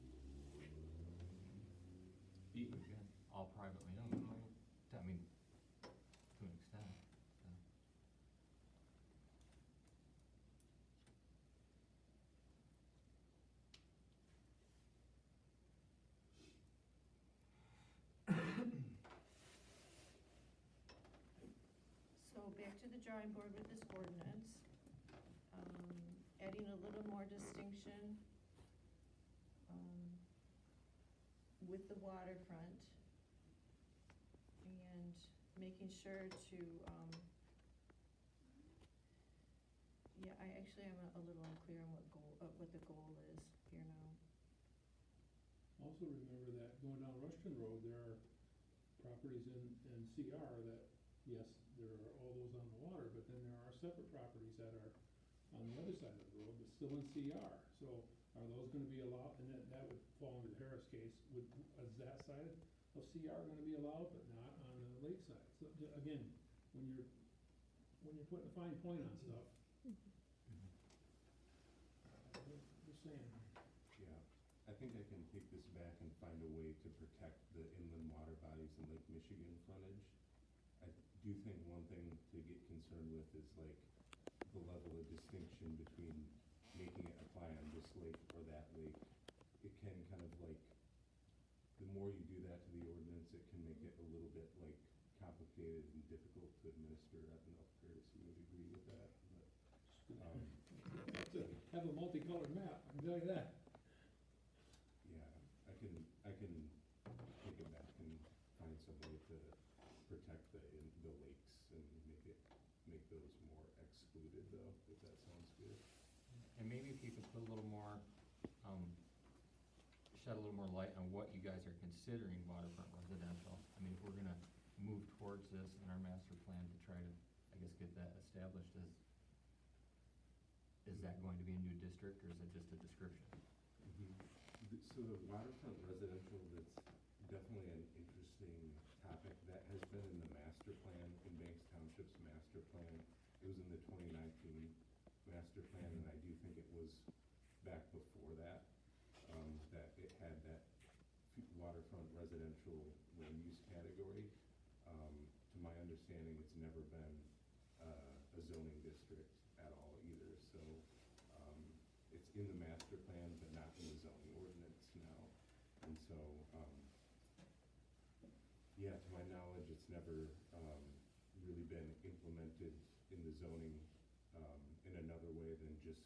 Eaton, again, all privately owned. I mean, to an extent, so. So back to the drawing board with this ordinance, adding a little more distinction, with the waterfront, and making sure to, yeah, I actually am a little unclear on what the goal is here now. Also remember that going down Rushton Road, there are properties in CR that, yes, there are all those on the water, but then there are separate properties that are on the other side of the road, but still in CR. So are those gonna be allowed, and that would fall into the Harris case, is that side of CR gonna be allowed, but not on the lake side? So, again, when you're putting a fine point on stuff, just saying. Yeah, I think I can take this back and find a way to protect the inland water bodies in Lake Michigan frontage. I do think one thing to get concerned with is like the level of distinction between making it apply on this lake or that lake, it can kind of like, the more you do that to the ordinance, it can make it a little bit like complicated and difficult to administer. I don't know if Curtis, you would agree with that, but, Have a multicolored map, I can tell you that. yeah, I can take it back and find some way to protect the lakes and make those more excluded though, if that sounds good. And maybe if you could put a little more, shed a little more light on what you guys are considering waterfront residential. I mean, if we're gonna move towards this in our master plan to try to, I guess, get that established, is that going to be a new district, or is it just a description? So the waterfront residential, that's definitely an interesting topic. That has been in the master plan, in Banks Township's master plan. It was in the 2019 master plan, and I do think it was back before that, that it had that waterfront residential land use category. To my understanding, it's never been a zoning district at all either, so it's in the master plan, but not in the zoning ordinance now. And so, yeah, to my knowledge, it's never really been implemented in the zoning in another way than just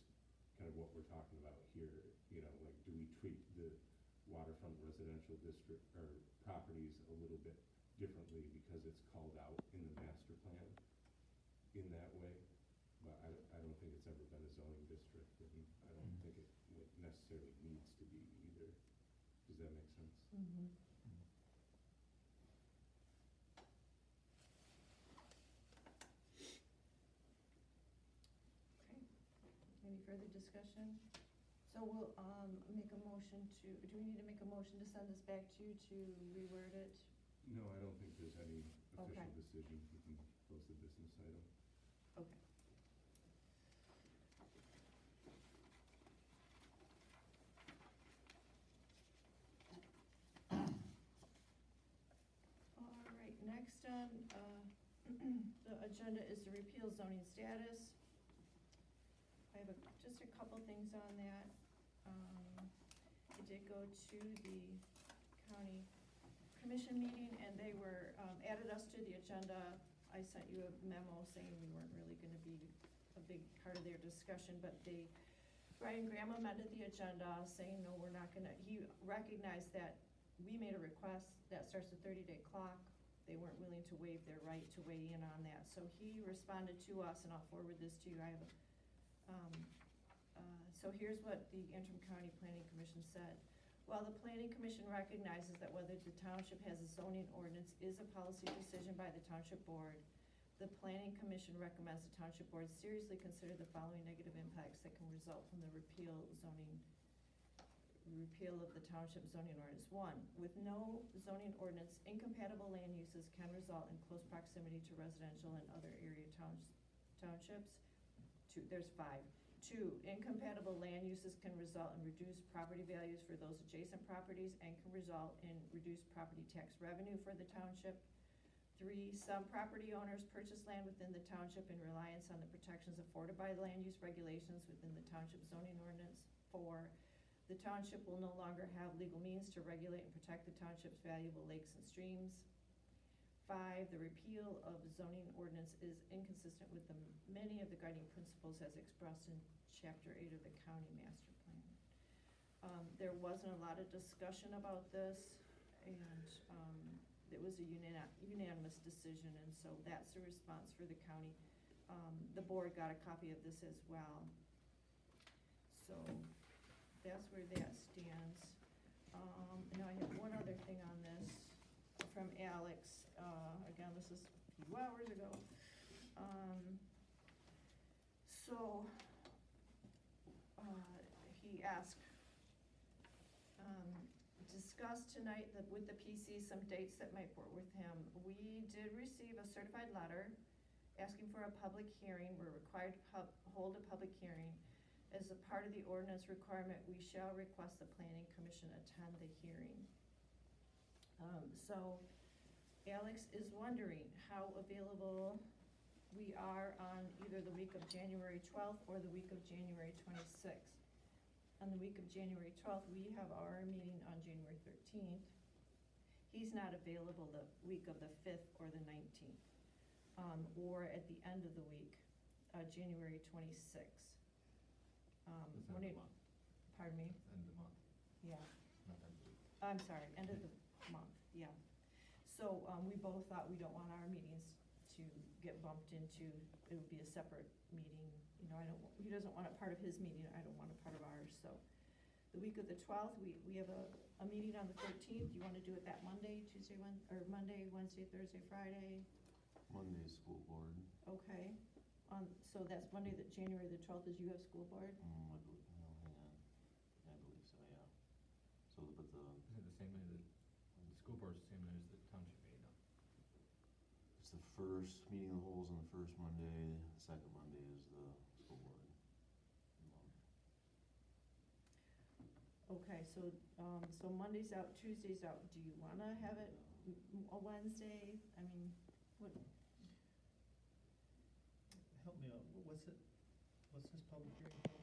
kind of what we're talking about here. You know, like, do we treat the waterfront residential district or properties a little bit differently because it's called out in the master plan in that way? But I don't think it's ever been a zoning district, and I don't think it necessarily needs to be either. Does that make sense? Okay, any further discussion? So we'll, make a motion to, do we need to make a motion to send this back to you to reword it? No, I don't think there's any official Okay. decision. We can close the business item. Okay. All right, next on, the agenda is the repeal zoning status. I have just a couple things on that. I did go to the county commission meeting, and they were, added us to the agenda. I sent you a memo saying we weren't really gonna be a big part of their discussion, but Brian Graham amended the agenda, saying, no, we're not gonna, he recognized that we made a request that starts a 30-day clock. They weren't willing to waive their right to weigh in on that, so he responded to us, and I'll forward this to you. I have, so here's what the interim county planning commission said. While the planning commission recognizes that whether the township has a zoning ordinance is a policy decision by the township board, the planning commission recommends the township board seriously consider the following negative impacts that can result from the repeal of the township zoning ordinance. 1, with no zoning ordinance, incompatible land uses can result in close proximity to residential and other area townships. 2, there's 5. 2, incompatible land uses can result in reduced property values for those adjacent properties and can result in reduced property tax revenue for the township. 3, some property owners purchase land within the township in reliance on the protections afforded by land use regulations within the township zoning ordinance. 4, the township will no longer have legal means to regulate and protect the township's valuable lakes and streams. 5, the repeal of the zoning ordinance is inconsistent with many of the guiding principles as expressed in Chapter 8 of the county master plan. There wasn't a lot of discussion about this, and it was a unanimous decision, and so that's the response for the county. The board got a copy of this as well. So that's where that stands. Now I have one other thing on this from Alex. Again, this is a few hours ago. He asked, discuss tonight with the PC some dates that might work with him. We did receive a certified letter asking for a public hearing. We're required to hold a public hearing. As a part of the ordinance requirement, we shall request the planning commission attend the hearing. So Alex is wondering how available we are on either the week of January 12th or the week of January 26th. On the week of January 12th, we have our meeting on January 13th. He's not available the week of the 5th or the 19th, or at the end of the week, January 26th. It's when end it- of the month, Pardon me? end of the month, Yeah, not end of the week. I'm sorry, end of the month, yeah. So, we both thought we don't want our meetings to get bumped into, it would be a separate meeting. You know, he doesn't want it part of his meeting, I don't want it part of ours, so. The week of the 12th, we have a meeting on the 13th. You wanna do it that Monday, Tuesday, Monday, Wednesday, Thursday, Friday? Monday's school board. Okay. So that's Monday, January the 12th, is you have school board? I believe, no, hang on. I believe so, yeah. So, but the, Is it the same night that, the school board's the same night as the township meeting, no? it's the first meeting of the holes on the first Monday, the second Monday is the school board. Okay, so Monday's out, Tuesday's out. Do you wanna have it a Wednesday? I mean, what, Help me out, what's this public hearing for?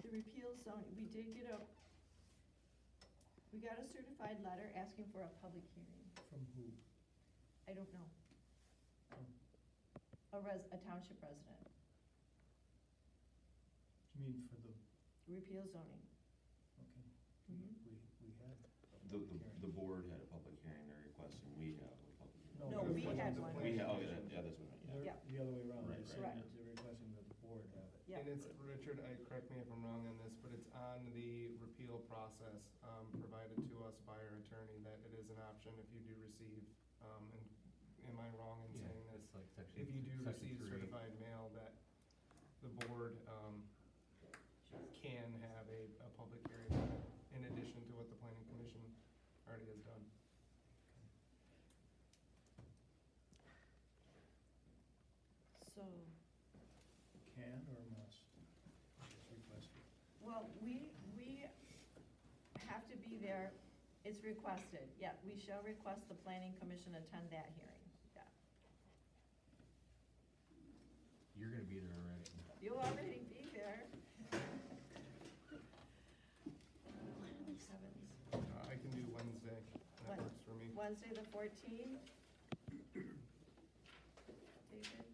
the repeal zone, we got a certified letter asking for a public hearing. From who? I don't know. Oh. A township resident, You mean for the, repeal zoning. okay, Mhm. we had. The board had a public hearing, they're requesting we have a public hearing. No, we had one. We, oh, yeah, that's what I meant, yeah. Yeah. The other way around, Right, they're right. saying that they're requesting that the board have it. Yeah. And it's, Richard, correct me if I'm wrong on this, but it's on the repeal process, provided to us by our attorney, that it is an option if you do receive, and am I wrong in Yeah, saying this? it's like section, If you do section receive 3. certified mail, that the board, can have a public hearing in addition to what the planning commission already has done. So, Can or must? It's requested. well, we have to be there. It's requested. Yeah, we shall request the planning commission attend that hearing. Yeah. You're gonna be there already. You'll already be there. Heavens. I can do Wednesday, that What? works for me. Wednesday, the 14th. David?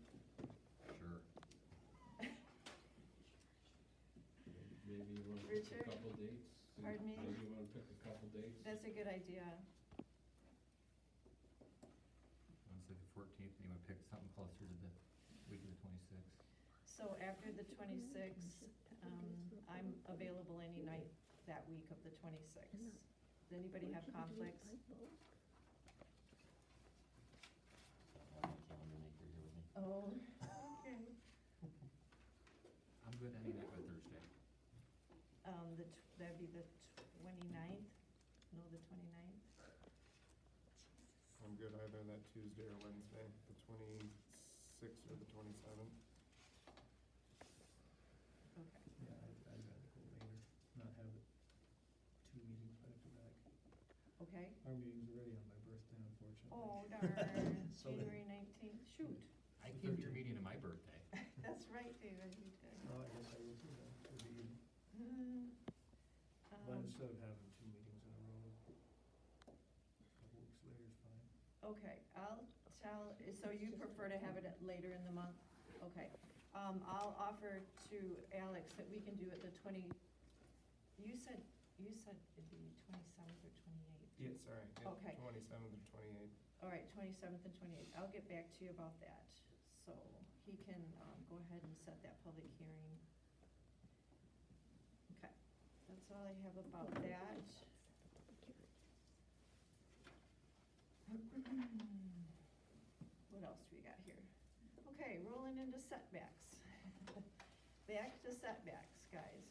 Sure. Maybe you wanna pick Richard? a couple dates? Pardon me? Maybe you wanna pick a couple dates? That's a good idea. Wednesday the 14th, and you wanna pick something closer to the week of the 26th? So after the 26th, I'm available any night that week of the 26th. Does anybody have conflicts? I have my calendar maker here with me. Oh, okay. I'm good any night but Thursday. That'd be the 29th? No, the 29th? I'm good either that Tuesday or Wednesday, the 26th or the 27th. Okay. Yeah, I'd rather go later, not have it 2 meetings back to back. Okay. Our meeting's already on my birthday, unfortunately. Oh, darn. So then- January 19th. Shoot. I The came to your 13th. meeting on my birthday. That's right, David, you did. Well, I guess I will too then, for the evening. But Um, instead of having 2 meetings in a row, a couple weeks later is fine. Okay, I'll tell, so you prefer to have it later in the month? Okay. I'll offer to Alex that we can do it the you said it'd be 27th or 28th? Yeah, sorry, yeah, Okay. 27th or 28th. All right, 27th and 28th. I'll get back to you about that. So he can go ahead and set that public hearing. Okay, that's all I have about that. What else do we got here? Okay, rolling into setbacks. Back to setbacks, guys.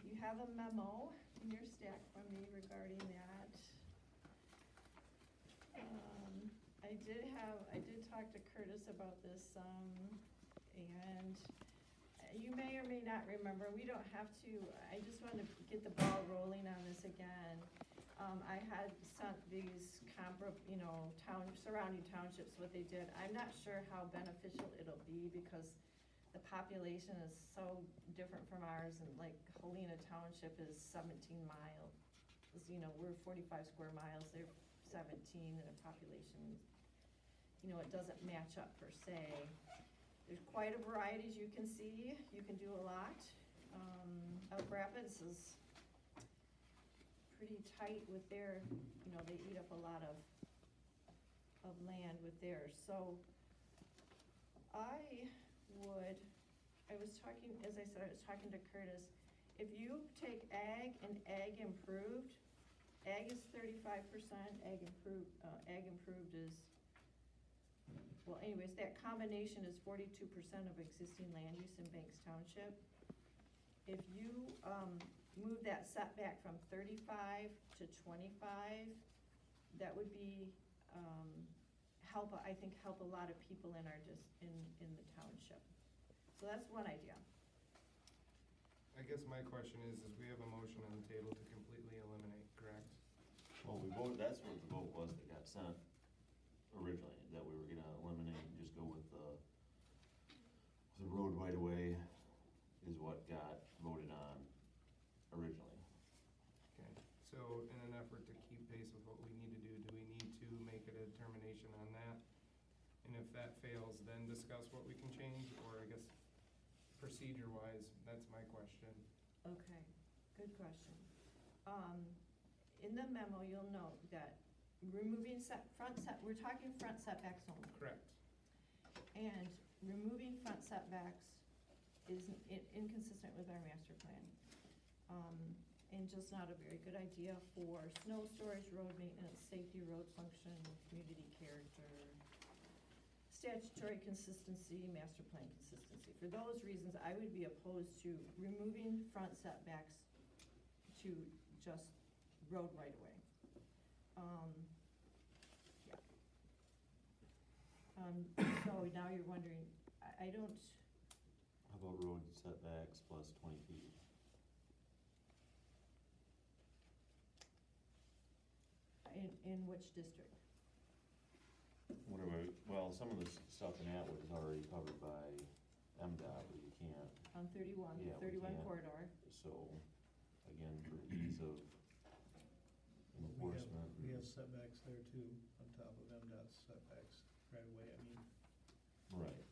You have a memo in your stack from me regarding that. I did talk to Curtis about this and you may or may not remember, we don't have to, I just wanted to get the ball rolling on this again. I had sent these surrounding townships, what they did. I'm not sure how beneficial it'll be because the population is so different from ours, and like Helena Township is 17 miles. We're 45 square miles, they're 17, and the population, it doesn't match up per se. There's quite a variety, as you can see. You can do a lot. Elk Rapids is pretty tight with their, they eat up a lot of land with theirs. So I was talking, as I said, I was talking to Curtis. If you take ag and ag improved, ag is 35%, ag improved is, well anyways, that combination is 42% of existing land use in Banks Township. If you move that setback from 35 to 25, that would be, help a lot of people in in the township. So that's one idea. I guess my question is we have a motion on the table to completely eliminate, correct? Well, we voted, that's what the vote was that got sent originally, that we were gonna eliminate and just go with the road right away is what got voted on originally. Okay, so in an effort to keep pace with what we need to do we need to make a determination on that? And if that fails, then discuss what we can change, or I guess procedure-wise, that's my question. Okay, good question. In the memo, you'll note that removing we're talking front setbacks only. Correct. And removing front setbacks is inconsistent with our master plan. And just not a very good idea for snow storage, road maintenance, safety, road function, community character, statutory consistency, master plan consistency. For those reasons, I would be opposed to removing front setbacks to just road right away. So now you're wondering, I don't, How about road setbacks plus 20 feet? in which district? Whatever, well, some of the stuff in Atwood is already covered by MDOT, but you can't, On 31, Yeah, we 31 can't. corridor. so, again, for ease of enforcement. We have setbacks there too, on top of MDOT's setbacks right away, Right,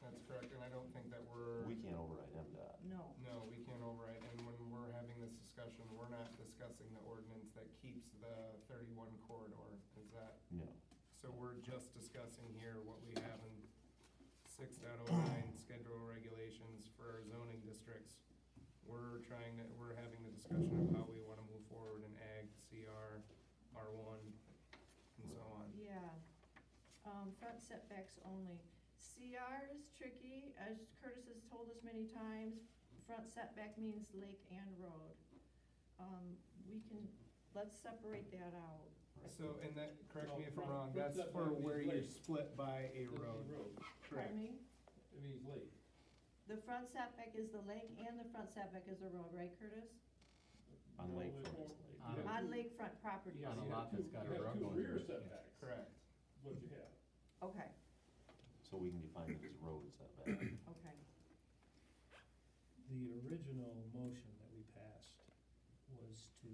That's correct, and I don't think that we're. we can't override MDOT. No. No, we can't override, and when we're having this discussion, we're not discussing the ordinance that keeps the 31 corridor, is that? No, So we're just discussing here what we have in 6.09 schedule regulations for our zoning districts. We're having the discussion of how we wanna move forward in ag, CR, R1, and so on. Yeah. Front setbacks only. CR is tricky, as Curtis has told us many times. Front setback means lake and road. Let's separate that out. So, and that, correct me if I'm Front- wrong, front that's for setback means where you're lake. split by a road. Correct. Pardon me? It means lake. The front setback is the lake and the front setback is the road, right, Curtis? on No, lakefront it it's won't. lake. You have On two- lakefront property. Yeah, On a you lot have that's two- got a you have road two going rear through it, yes. setbacks. Correct. What you have. Okay, So we can define it as road setback. okay. The original motion that we passed was to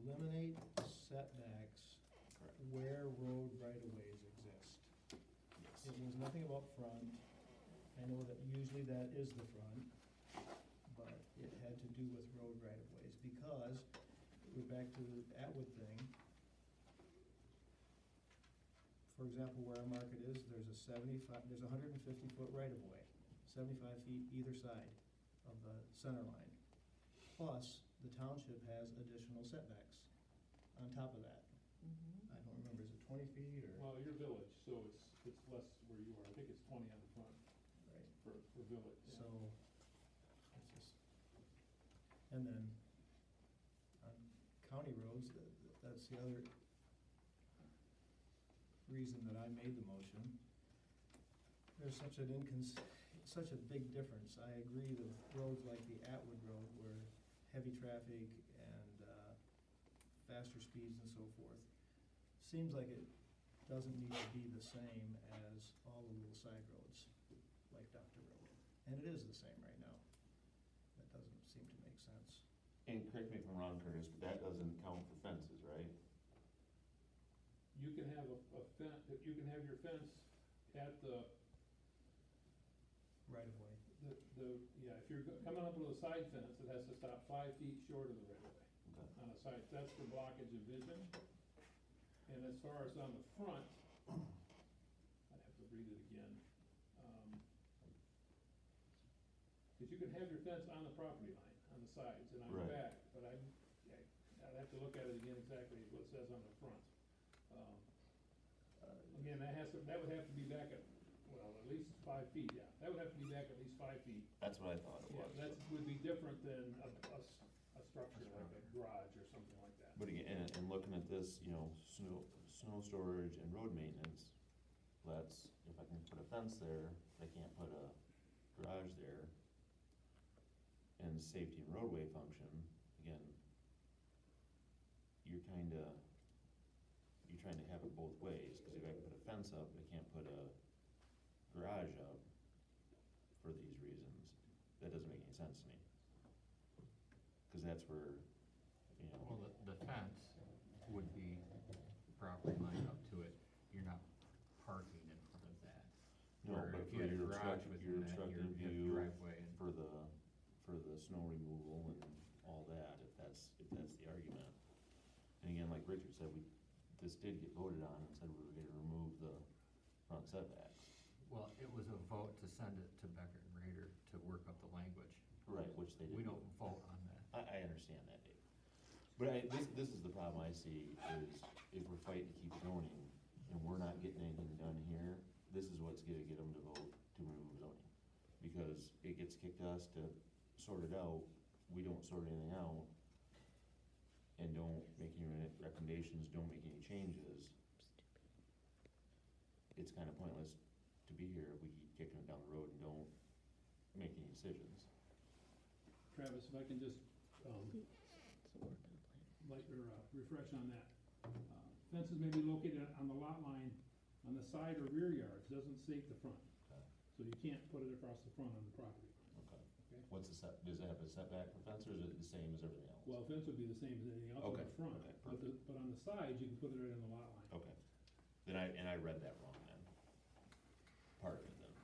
eliminate setbacks Correct. where road right-of-ways exist. Yes. It means nothing about front. I know that usually that is the front, but it had to do with road right-of-ways, because, we're back to the Atwood thing. For example, where our market is, there's a 150-foot right-of-way, 75 feet either side of the center line. Plus, the township has additional setbacks on top of that. Mhm. I don't remember, is it 20 feet or? Well, you're village, so it's less where you are. I think it's 20 on the front Right. for village. yeah. So, it's just, and then on county roads, that's the other reason that I made the motion. There's such such a big difference. I agree that roads like the Atwood Road where heavy traffic and faster speeds and so forth. Seems like it doesn't need to be the same as all the little side roads, like Dr. Road. And it is the same right now. That doesn't seem to make sense. And correct me if I'm wrong, Curtis, but that doesn't count for fences, right? You can have a fence, you can have your fence at the, Right of way. yeah, if you're coming up with a side fence, it has to stop 5 feet short of the right of way. Okay. On a side, that's for blockage of vision. And as far as on the front, I'd have to read it again. Cause you can have your fence on the property line, on the sides and on the Right. back, but I'd have to look at it again exactly what it says on the front. Again, that would have to be back at, well, at least 5 feet, yeah, that would have to be back at least 5 feet. That's what I thought it Yeah, was. that would be different than a structure like a garage or something like that. But again, and looking at this, you know, snow storage and road maintenance, if I can put a fence there, I can't put a garage there. And safety and roadway function, again, you're trying to have it both ways, cause if I can put a fence up, I can't put a garage up for these reasons. That doesn't make any sense to me. Cause that's where, you know. Well, the fence would be property line up to it, you're not parking in front of that. No, Where but if for you had a your garage obstruct, within your that, obstructed you have view, driveway and. for the snow removal and all that, if that's the argument. And again, like Richard said, this did get voted on and said we were gonna remove the front setbacks. Well, it was a vote to send it to Becker and Rader to work up the language. Right, which they did. We don't vote on that. I understand that, Dave. But this is the problem I see, is if we're fighting to keep zoning and we're not getting anything done here, this is what's gonna get them to vote to remove zoning. Because it gets kicked to us to sort it out, we don't sort anything out, and don't make any recommendations, don't make any changes. It's kinda pointless to be here if we keep kicking it down the road and don't make any decisions. Travis, if I can just, refresh on that. Fences may be located on the lot line on the side or rear yards, doesn't state the front. Okay. So you can't put it across the front on the property. Okay. Okay. Does it have a setback for fence, or is it the same as everything else? Well, fence would be the same as anything else on Okay, the front, okay, but on the sides, you can put it right on the lot line. Okay, then I read that wrong then. Part of it then.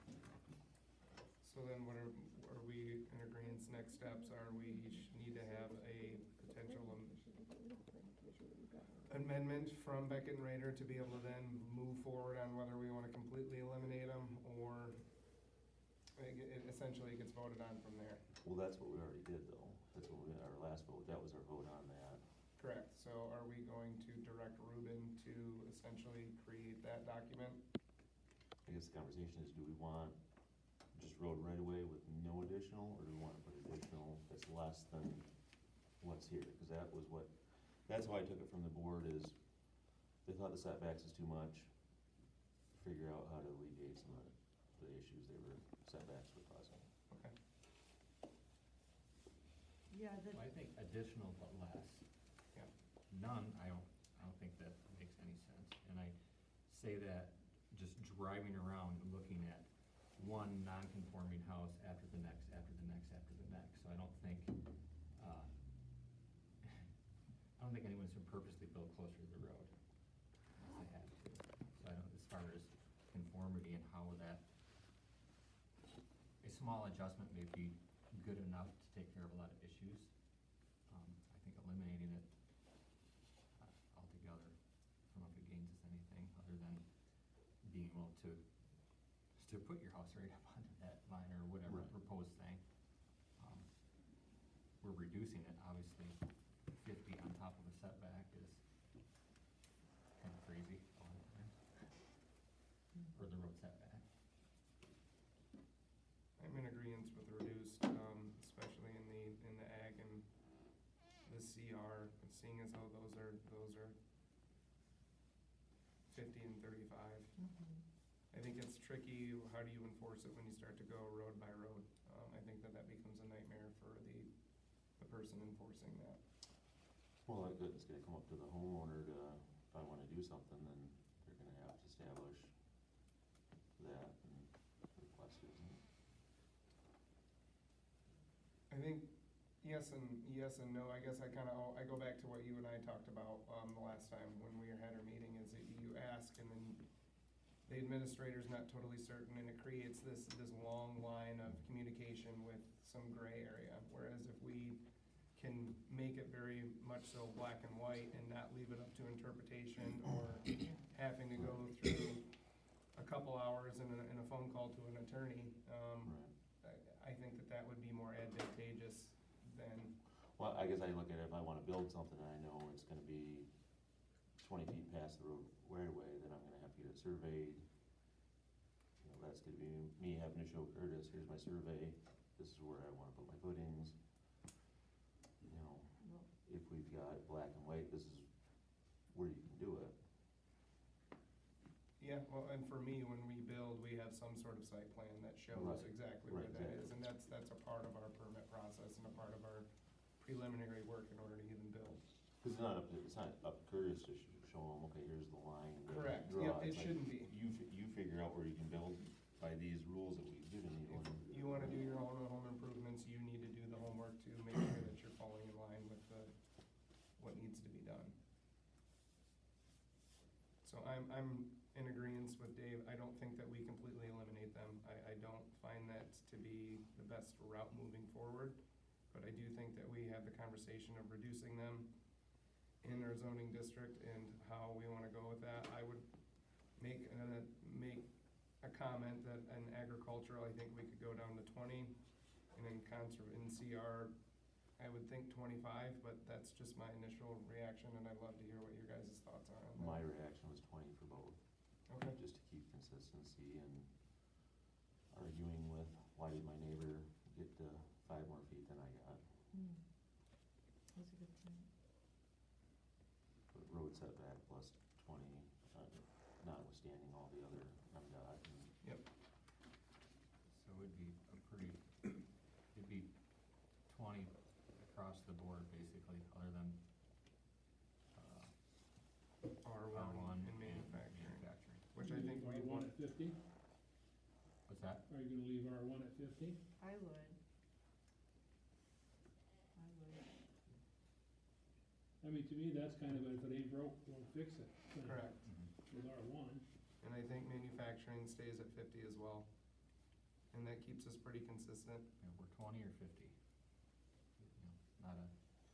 So then what are we in agreeance, next steps are we each need to have a potential amendment from Beckett and Rader to be able to then move forward on whether we wanna completely eliminate them, or it essentially gets voted on from there. Well, that's what we already did though. That's what our last vote, that was our vote on that. Correct, so are we going to direct Ruben to essentially create that document? I guess the conversation is, do we want just road right away with no additional, or do we wanna put additional that's less than what's here? Cause that's how I took it from the board, is they thought the setbacks is too much. Figure out how to alleviate some of the issues setbacks were causing. Okay. Yeah, Well, I think additional but less. Yeah. None, I don't think that makes any sense. And I say that just driving around and looking at one non-conforming house after the next, after the next, after the next. So I don't think anyone's gonna purposely build closer to the road unless they have to. So I don't, as far as conformity and how that, a small adjustment may be good enough to take care of a lot of issues. I think eliminating it altogether, I don't know if it gains us anything other than being able to put your house right up onto that line or whatever Right. proposed thing. We're reducing it, obviously, 50 on top of a setback is kind of crazy a lot of times. For the road setback. I'm in agreeance with reduced, especially in the ag and the CR, seeing as how those are 50 and 35. I think it's tricky, how do you enforce it when you start to go road by road? I think that becomes a nightmare for the person enforcing that. Well, it's gonna come up to the homeowner to, if I wanna do something, then they're gonna have to establish that and request it, isn't it? I think yes and no. I guess I go back to what you and I talked about, the last time when we had our meeting, is that you ask and then the administrator's not totally certain, and it creates this long line of communication with some gray area. Whereas if we can make it very much so black and white and not leave it up to interpretation or having to go through a couple hours in a phone call to an attorney, I think that would be more advantageous than, Well, I guess I look at it, if I wanna build something and I know it's gonna be 20 feet past the road right away, then I'm gonna have to get it surveyed. You know, that's gonna be me having to show Curtis, here's my survey, this is where I wanna put my footings. You know, if we've got black and white, this is where you can do it. yeah, well, and for me, when we build, we have some sort of site plan that shows Right. exactly where Right, that exactly. is. And that's a part of our permit process and a part of our preliminary work in order to even build. Cause it's not up to Curtis to show them, okay, here's the line. and Correct. draw. Yep, it It's like, shouldn't be. You figure out where you can build by these rules that we've given you. If you wanna do your own home improvements, you need to do the homework to make sure that you're falling in line with what needs to be done. So I'm in agreeance with Dave. I don't think that we completely eliminate them. I don't find that to be the best route moving forward. But I do think that we have the conversation of reducing them in our zoning district and how we wanna go with that. I would make a comment that in agricultural, I think we could go down to 20, and in CR, I would think 25, but that's just my initial reaction, and I'd love to hear what your guys' thoughts are on that. My reaction was 20 for both. Okay. Just to keep consistency and arguing with, why did my neighbor get 5 more feet than I got? That's a good point. But road setback plus 20, notwithstanding all the other MDOT and. Yep. So it'd be it'd be 20 across the board, basically, other than, R1 R1 in manufacturing, manufacturing. which I think we R1 want. at 50? What's that? Are you gonna leave R1 at 50? I would. I mean, to me, that's kind of, if it ain't broke, don't fix it. thing Correct. With R1. And I think manufacturing stays at 50 as well. And that keeps us pretty consistent. Yeah, we're 20 or 50. You know, not a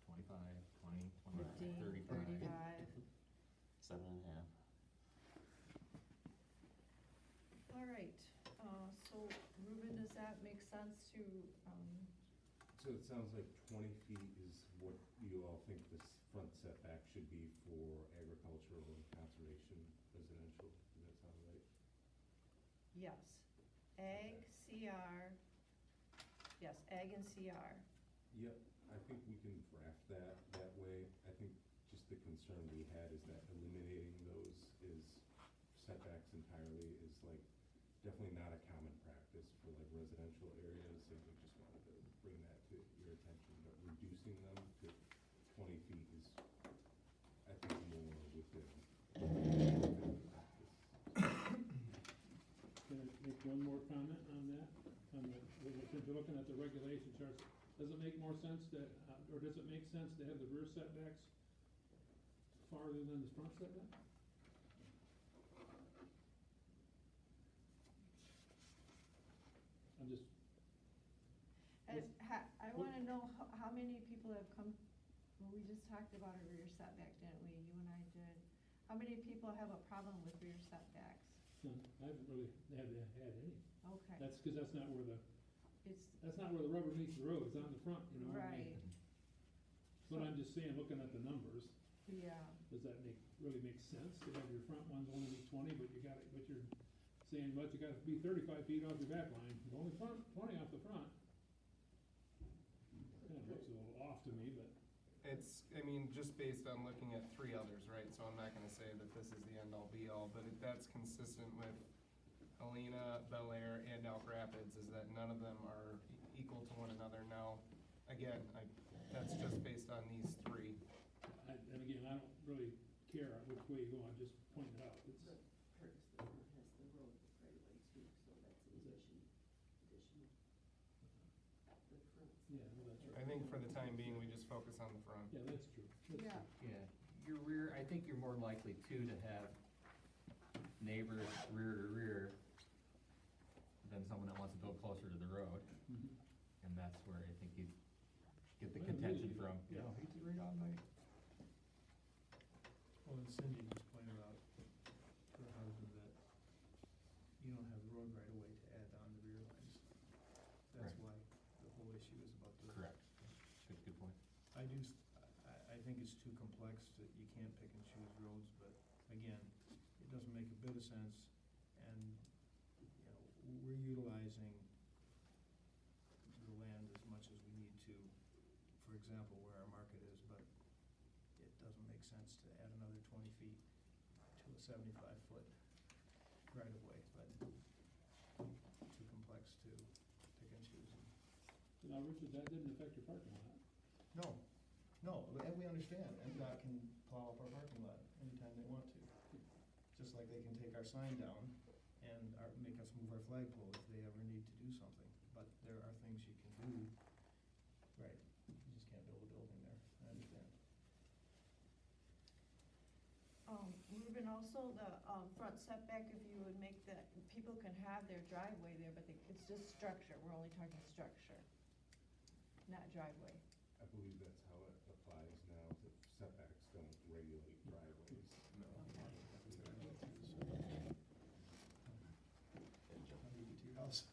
25, 20, 25, 15, 35. 35. 7.5. All right, so Ruben, does that make sense to, So it sounds like 20 feet is what you all think this front setback should be for agricultural and conservation residential, does that sound right? yes, ag, CR, yes, ag and CR. Yep, I think we can draft that way. I think just the concern we had is that eliminating those is setbacks entirely is like definitely not a common practice for like residential areas, and we just wanted to bring that to your attention, but reducing them to 20 feet is, I think, more within practice. Can I make one more comment on that? Since you're looking at the regulation charts, does it make more sense or does it make sense to have the rear setbacks farther than the front setback? I'm just, I wanna know how many people have come, well, we just talked about a rear setback, didn't we? You and I did. How many people have a problem with rear setbacks? I haven't really had any. Okay, That's because that's not where the it's, rubber meets the road, it's on the front, you know? I mean, right, But I'm just saying, looking at the numbers, yeah, does that really make sense to have your front ones only be 20, but you're saying, but you gotta be 35 feet off your back line, only 20 off the front? Kinda looks a little off to me, but. Just based on looking at 3 others, right? So I'm not gonna say that this is the end-all be-all, but that's consistent with Helena, Bel Air, and Elk Rapids, is that none of them are equal to one another. Now, again, that's just based on these 3. I again, I don't really care which way you go, I'm just pointing it out, it's. But Curtis, the front has the road right away too, so that's an additional. The front. Yeah, well, that's right. I think for the time being, we just focus on the front. Yeah, that's true. That's Yeah. true. Yeah, your rear, I think you're more likely too to have neighbors rear to rear than someone that wants to build closer to the road, Mhm. and that's where I think you get the Well, contention really, from, yeah. he's read all night. Well, and Cindy just pointed out to her husband that you don't have road right away to add on the rear lines. That's Right. why the whole issue is about the. Correct, good point. I think it's too complex that you can't pick and choose roads, but again, it doesn't make a bit of sense. And, we're utilizing the land as much as we need to, for example, where our market is, but it doesn't make sense to add another 20 feet to a 75-foot right-of-way, but too complex to pick and choose. Now, Richard, that didn't affect your parking lot. No, and we understand, NDOT can plow up our parking lot anytime they want to. Just like they can take our sign down and make us move our flagpole if they ever need to do something. But there are things you can do, right, you just can't build a building there, I understand. Ruben, also the, front setback, if you would make that, people can have their driveway there, but it's just structure, we're only talking structure, not driveway. I believe that's how it applies now, that setbacks don't regulate driveways. How do you get to your house?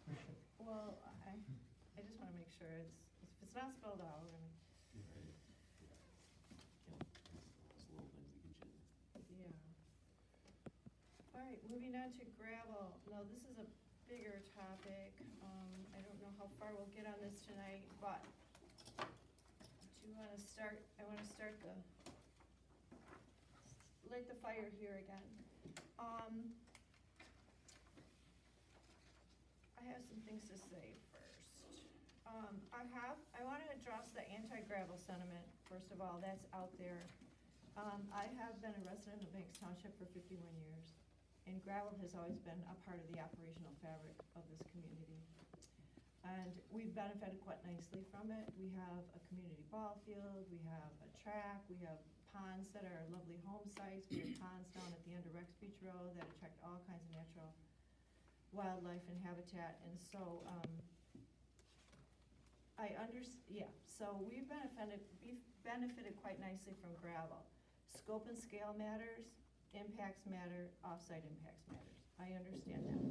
Well, I just wanna make sure if it's not spelled out, I mean, It's little things that get you. yeah. All right, moving on to gravel. Now, this is a bigger topic. I don't know how far we'll get on this tonight, but do you wanna start, I wanna start light the fire here again. I have some things to say first. I wanna address the anti-gravel sentiment, first of all, that's out there. I have been a resident of Banks Township for 51 years, and gravel has always been a part of the operational fabric of this community. And we've benefited quite nicely from it. We have a community ball field, we have a track, we have ponds that are lovely home sites, we have ponds down at the end of Rex Beach Road that attract all kinds of natural wildlife and habitat, and so, so we've benefited quite nicely from gravel. Scope and scale matters, impacts matter, offsite impacts matters. I understand that.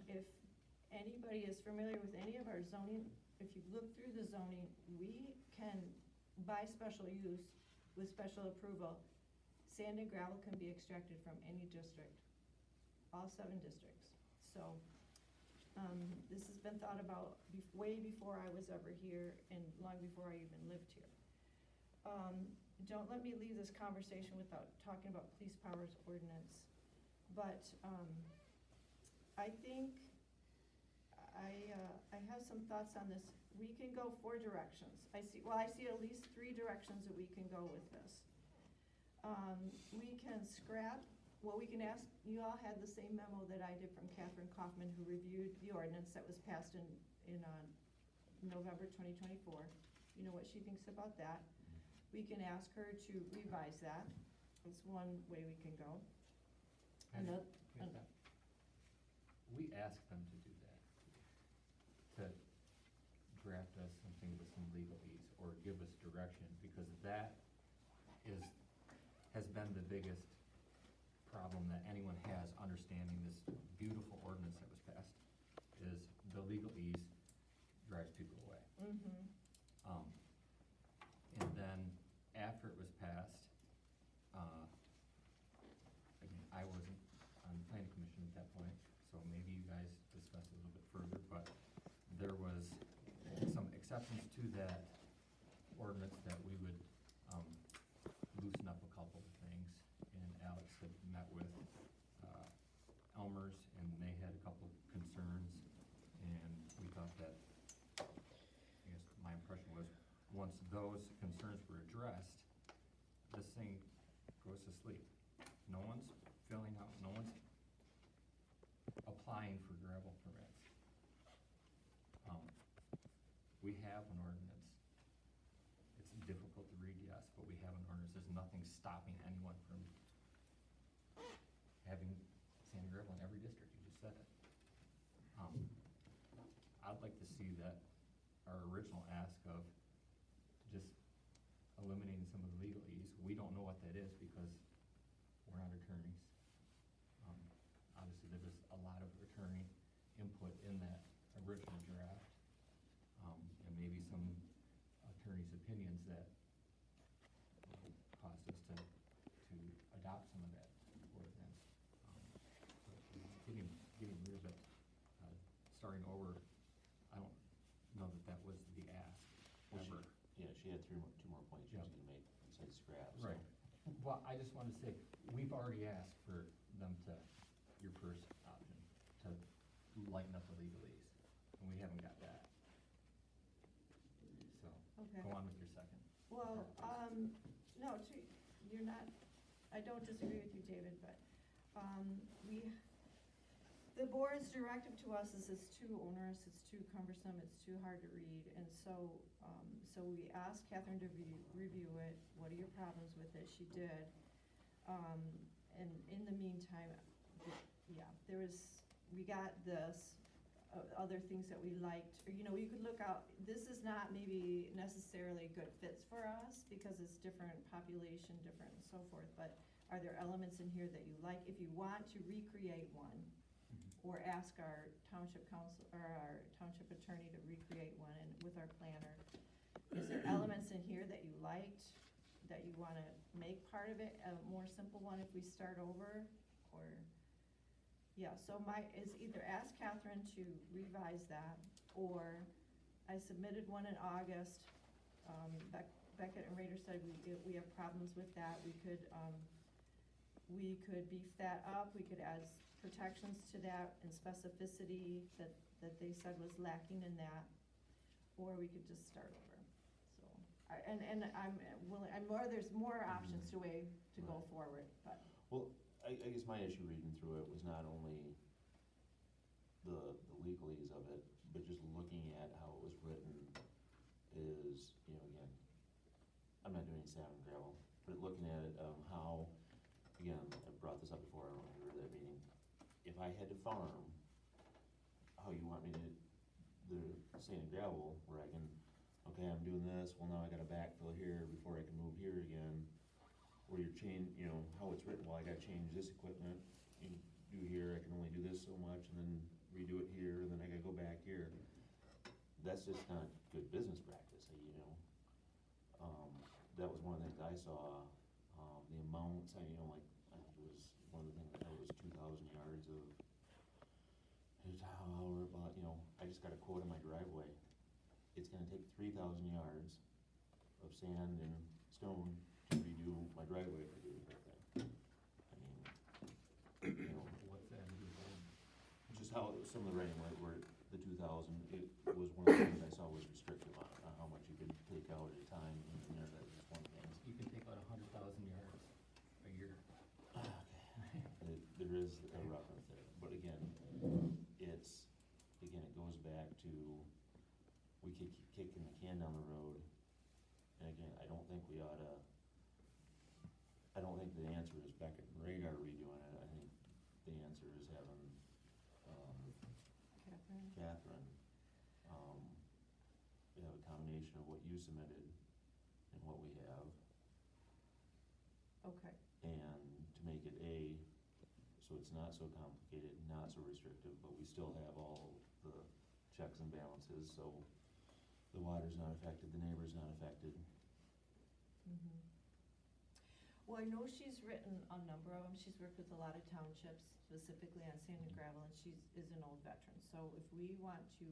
If anybody is familiar with any of our zoning, if you look through the zoning, we can, by special use, with special approval, sand and gravel can be extracted from any district, all 7 districts. So, this has been thought about way before I was ever here and long before I even lived here. Don't let me leave this conversation without talking about police powers ordinance. But, I think I have some thoughts on this. We can go 4 directions. I see at least 3 directions that we can go with this. We can scrap, we can ask, you all had the same memo that I did from Catherine Kaufman, who reviewed the ordinance that was passed in November 2024. You know what she thinks about that. We can ask her to revise that. That's one way we can go. We asked them to do that, to draft us something with some legalese or give us direction, because that has been the biggest problem that anyone has understanding this beautiful ordinance that was passed, is the legalese drives people away. And then after it was passed, again, I wasn't on the planning commission at that point, so maybe you guys discuss it a little bit further, but there was some exceptions to that ordinance that we would, loosen up a couple of things. And Alex had met with, Elmer's, and they had a couple of concerns, and we thought that, I guess my impression was, once those concerns were addressed, this thing goes to sleep. No one's filling out, no one's applying for gravel permits. We have an ordinance. It's difficult to read, yes, but we have an ordinance. There's nothing stopping anyone from having sand and gravel in every district. You just said it. I'd like to see that our original ask of just eliminating some of the legalese. We don't know what that is because we're not attorneys. Obviously, there was a lot of attorney input in that original draft. And maybe some attorneys' opinions that caused us to adopt some of that ordinance. But getting rid of it, starting over, I don't know that that was the ask Well, ever. Yeah, she had two more points she was Yeah. gonna make besides scrap, so. Right. Well, I just wanted to say, we've already asked for them to, your first option, to lighten up the legalese, and we haven't got that. So, Okay. go on with your second. Well, no, you're not, I don't disagree with you, David, but, the board's directive to us is it's too onerous, it's too cumbersome, it's too hard to read, and so, so we asked Catherine to review it, what are your problems with it, she did. And in the meantime, yeah, we got this, other things that we liked, or, you know, you could look out, this is not maybe necessarily good fits for us, because it's different population, different and so forth, but are there elements in here that you like? If you want to recreate one, or ask our township council, or our township attorney to recreate one and with our planner, is there elements in here that you liked, that you wanna make part of it, a more simple one if we start over, or? Yeah, so is either ask Catherine to revise that, or I submitted one in August. Beckett and Rader said we have problems with that, we could beef that up, we could add protections to that and specificity that they said was lacking in that, or we could just start over, so. And I'm willing, there's more options to go forward, but. Well, I guess my issue reading through it was not only the legalese of it, but just looking at how it was written is, you know, again, I'm not doing sand and gravel, but looking at it, how, again, I brought this up before, I don't know if you were at that meeting. If I had to farm, how you want me to, the sand and gravel, where I can, okay, I'm doing this, well, now I gotta backfill here before I can move here again. Or you're you know, how it's written, well, I gotta change this equipment, you do here, I can only do this so much, and then redo it here, and then I gotta go back here. That's just not good business practice, you know? That was one of the things I saw, the amounts, I think it was, one of the things I know was 2,000 yards of, however, about, you know, I just got a quote on my driveway. It's gonna take 3,000 yards of sand and stone to redo my driveway if I do the whole thing. I mean, you know, What's that to do with that? just how, some of the writing, like where the 2,000, it was one of the things I saw was restrictive on how much you could take out at a time, and there, that was just one of the things. You can take out 100,000 yards a year. There is a reference there, but again, it goes back to, we keep kicking the can down the road, and again, I don't think the answer is Beckett and Radar redoing it, I think the answer is having, Catherine, we have a combination of what you submitted and what we have, Okay, and to make it so it's not so complicated, not so restrictive, but we still have all the checks and balances, so the water's not affected, the neighbor's not affected. Well, I know she's written a number of them, she's worked with a lot of townships, specifically on sand and gravel, and is an old veteran, so if we want to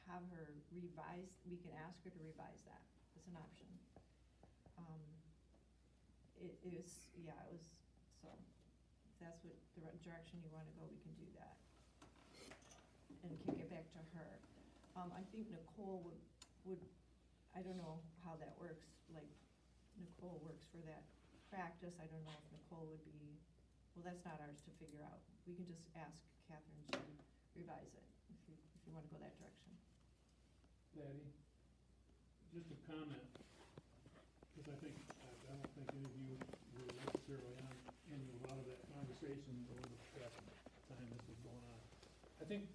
have her revise, we can ask her to revise that, it's an option. It was, so, if that's what the direction you wanna go, we can do that. And kick it back to her. I think Nicole would, I don't know how that works, like, Nicole works for that practice. I don't know if Nicole would be, well, that's not ours to figure out. We can just ask Catherine to revise it, if you wanna go that direction. Patty, just a comment, because I don't think any of you were necessarily on any, a lot of that conversation over the past time this was going on. I think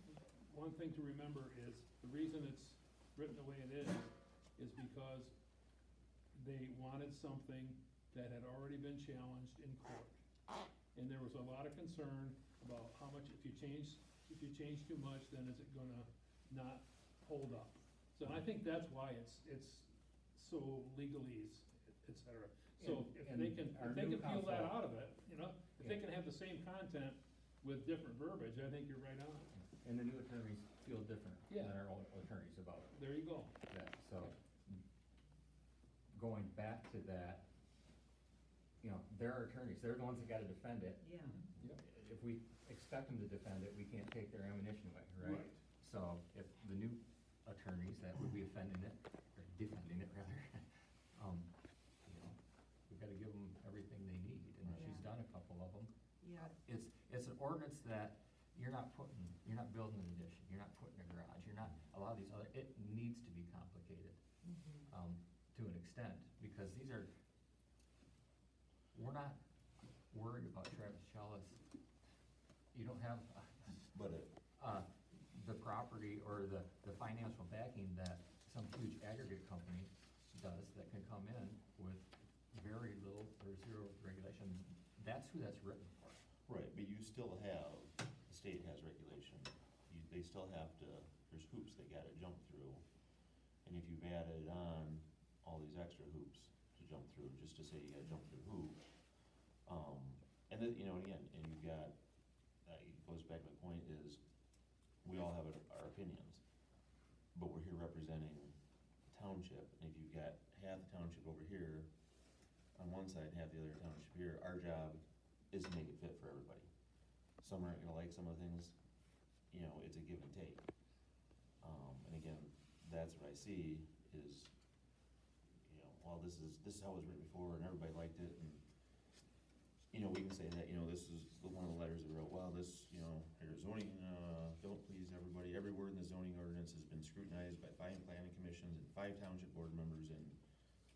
one thing to remember is, the reason it's written the way it is because they wanted something that had already been challenged in court. And there was a lot of concern about how much, if you change too much, then is it gonna not hold up? So I think that's why it's so legalese, et cetera. So if And they can our peel new that council- out of it, you know, if they can have the same content with different verbiage, I think you're right on. And the new attorneys feel different Yeah. than our old attorneys about it. There you go. That, so, going back to that, you know, they're our attorneys, they're the ones that gotta defend it. Yeah. Yep. If we expect them to defend it, we can't take their ammunition away, right? Right. So, if the new attorneys that would be offending it, or defending it rather, you know, we've gotta give them everything they need, and she's Yeah. done a couple of them. Yeah, It's an ordinance that you're not building an addition, you're not putting a garage, you're not, a lot of these other, it needs to be complicated, to an extent, because these are, we're not worried about Travis Chalice. You don't have, But it, the property or the financial backing that some huge aggregate company does that can come in with very little or zero regulation. That's who that's written for. right, but you still have, the state has regulation. They still have to, there's hoops they gotta jump through. And if you've added on all these extra hoops to jump through, just to say you gotta jump through hoop, and then, you know, again, and you've got, it goes back to my point is, we all have our opinions, but we're here representing the township, and if you've got half the township over here on one side, half the other township here, our job is to make it fit for everybody. Some aren't gonna like some of the things, you know, it's a give and take. And again, that's what I see is, you know, well, this is how it was written before, and everybody liked it, and, you know, we can say that, you know, this is one of the letters they wrote, well, this, you know, here zoning, don't please everybody, every word in the zoning ordinance has been scrutinized by 5 planning commissions and 5 township board members, and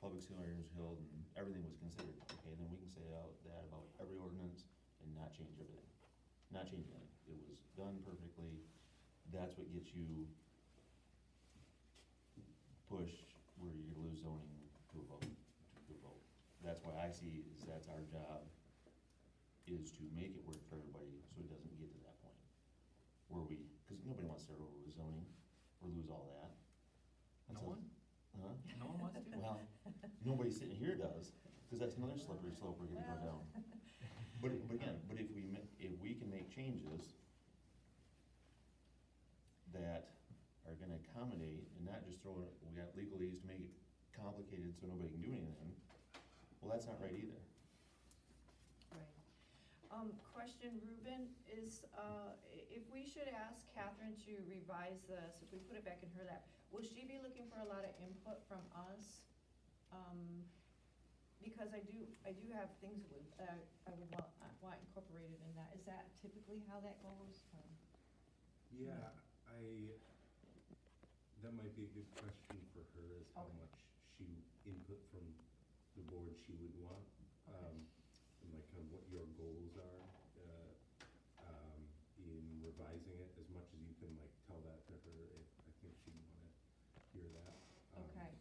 public hearings held, and everything was considered. Okay, then we can say that about every ordinance and not change everything, not change anything. It was done perfectly, that's what gets you push where you're gonna lose zoning to a vote, That's why I see is that's our job, is to make it work for everybody, so it doesn't get to that point. Where we, cause nobody wants to start over with zoning, or lose all that. That's No a- one? Huh? No one wants to? Well, nobody sitting here does, cause that's another slippery slope we're gonna go down. But again, if we can make changes that are gonna accommodate and not just throw it, we got legalese to make it complicated so nobody can do anything, well, that's not right either. right. Question, Ruben, is, if we should ask Catherine to revise this, if we put it back in her lap, will she be looking for a lot of input from us? Because I do have things I would want incorporated in that. Is that typically how that goes? Yeah, that might be a good question for her, is how Okay. much input from the board she would want. And like kind of what your goals are, in revising it, as much as you can like tell that to her, I think she'd wanna hear that. Okay,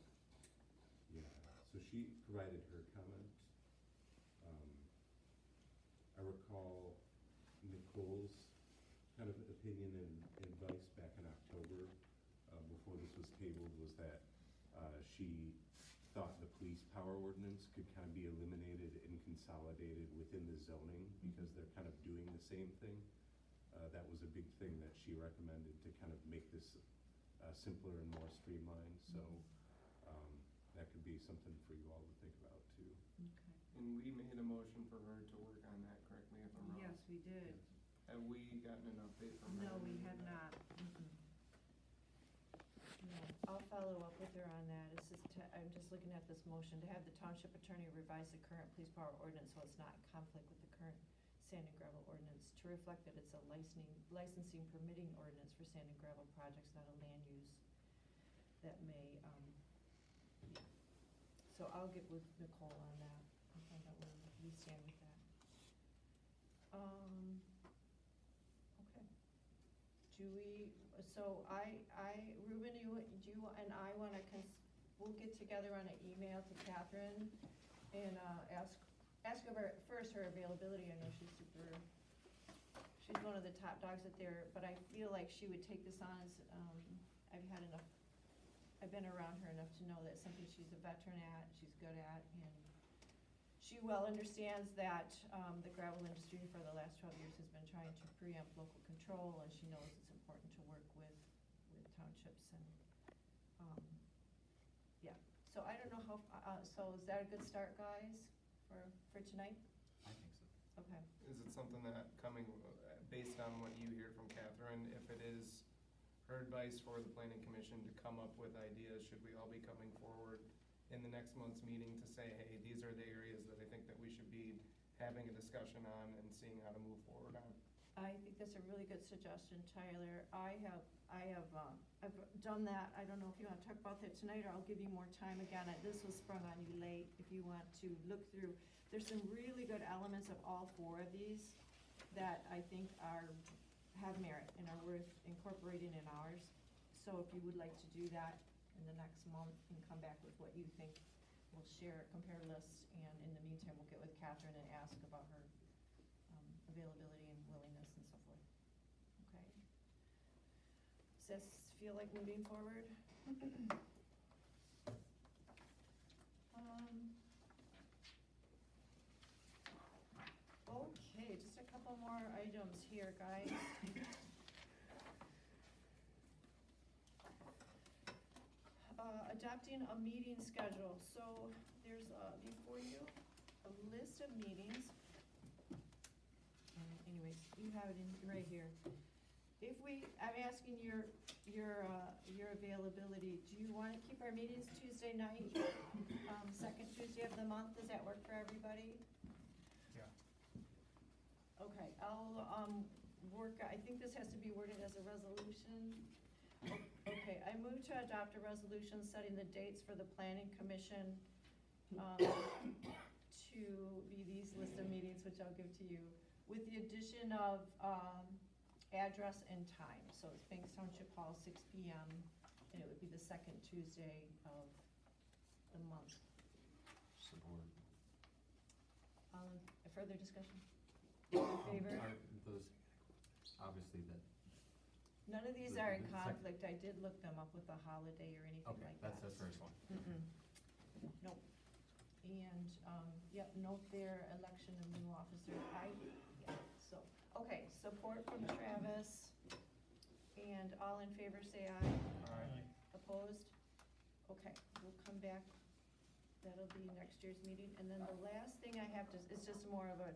Yeah, so she provided her comment. I recall Nicole's kind of opinion and advice back in October, before this was tabled, was that she thought the police power ordinance could kind of be eliminated and consolidated within the zoning, because they're kind of doing the same thing. That was a big thing that she recommended to kind of make this simpler and more streamlined, so that could be something for you all to think about too. okay. And we made a motion for her to work on that, correct me if I'm wrong? Yes, we did. Have we gotten an update from her? No, we have not. No, I'll follow follow up with her on that. It's just, I'm just looking at this motion, to have the township attorney revise the current police power ordinance so it's not in conflict with the current sand and gravel ordinance, to reflect that it's a licensing permitting ordinance for sand and gravel projects, not a land use that may, so I'll get with Nicole on that. I'll find out where we stand with that. Okay. Do we, so Ruben, you and I wanna we'll get together on an email to Catherine and, ask of her, first, her availability. I know she's one of the top dogs at there, but I feel like she would take this on as, I've been around her enough to know that it's something she's a veteran at, she's good at, and she well understands that, the gravel industry for the last 12 years has been trying to preempt local control, and she knows it's important to work with townships and, yeah. So I don't know how, so is that a good start, guys, for tonight? I think so. Okay. Is it something that based on what you hear from Catherine, if it is her advice for the planning commission to come up with ideas, should we all be coming forward in the next month's meeting to say, hey, these are the areas that I think that we should be having a discussion on and seeing how to move forward on? I think that's a really good suggestion, Tyler. I've done that. I don't know if you wanna talk about that tonight, or I'll give you more time again. This was sprung on you late. If you want to look through, there's some really good elements of all four of these that I think have merit and are worth incorporating in ours. So if you would like to do that in the next month and come back with what you think, we'll share, compare lists, and in the meantime, we'll get with Catherine and ask about her availability and willingness and so forth. Okay. Does this feel like moving forward? Okay, just a couple more items here, guys. Adopting a meeting schedule. So there's, before you, a list of meetings. Anyways, you have it right here. I'm asking your availability. Do you wanna keep our meetings Tuesday night, second Tuesday of the month? Does that work for everybody? Yeah. Okay, I'll, I think this has to be worded as a resolution. Okay, I move to adopt a resolution setting the dates for the planning commission, to be these list of meetings, which I'll give to you, with the addition of, address and time. So it's Banks Township Hall, 6 p.m., and it would be the second Tuesday of the month. Support. Further discussion? All in favor? Are those, obviously, that, None of these are in conflict. I did look them up with a holiday or anything okay, like that. that's the first one. Nope. And, yep, note there, election of new officer. So, okay, support from Travis. And all in favor, say aye. Aye. Opposed? Okay, we'll come back. That'll be next year's meeting. And then the last thing I have to, it's just more of a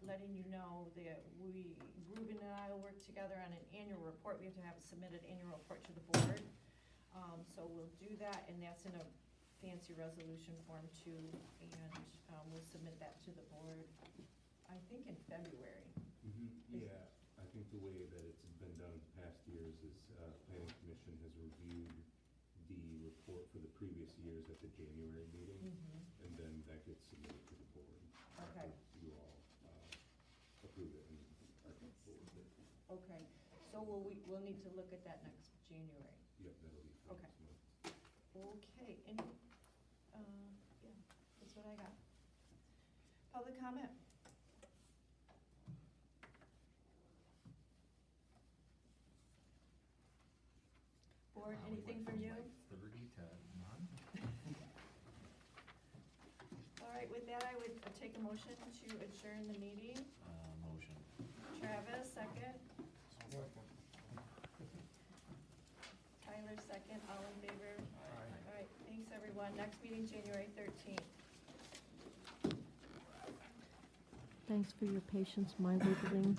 letting you know that Ruben and I will work together on an annual report. We have to have a submitted annual report to the board. So we'll do that, and that's in a fancy resolution form too. And, we'll submit that to the board, I think in February. Yeah, I think the way that it's been done in past years is, planning commission has reviewed the report for the previous years at the January meeting, and then that gets submitted to the board. Okay. After you all, approve it and are comfortable with it. Okay, so we'll need to look at that next January. Yep, that'll be fine. Okay. Okay, any, yeah, that's what I got. Public comment? Board, we anything went from you? like 30 to none. All right, with that, I would take a motion to adjourn the meeting. Motion. Travis, second. Tyler, second. All in favor? All right, thanks, everyone. Next meeting, January 13th. Thanks for your patience, my wiggling.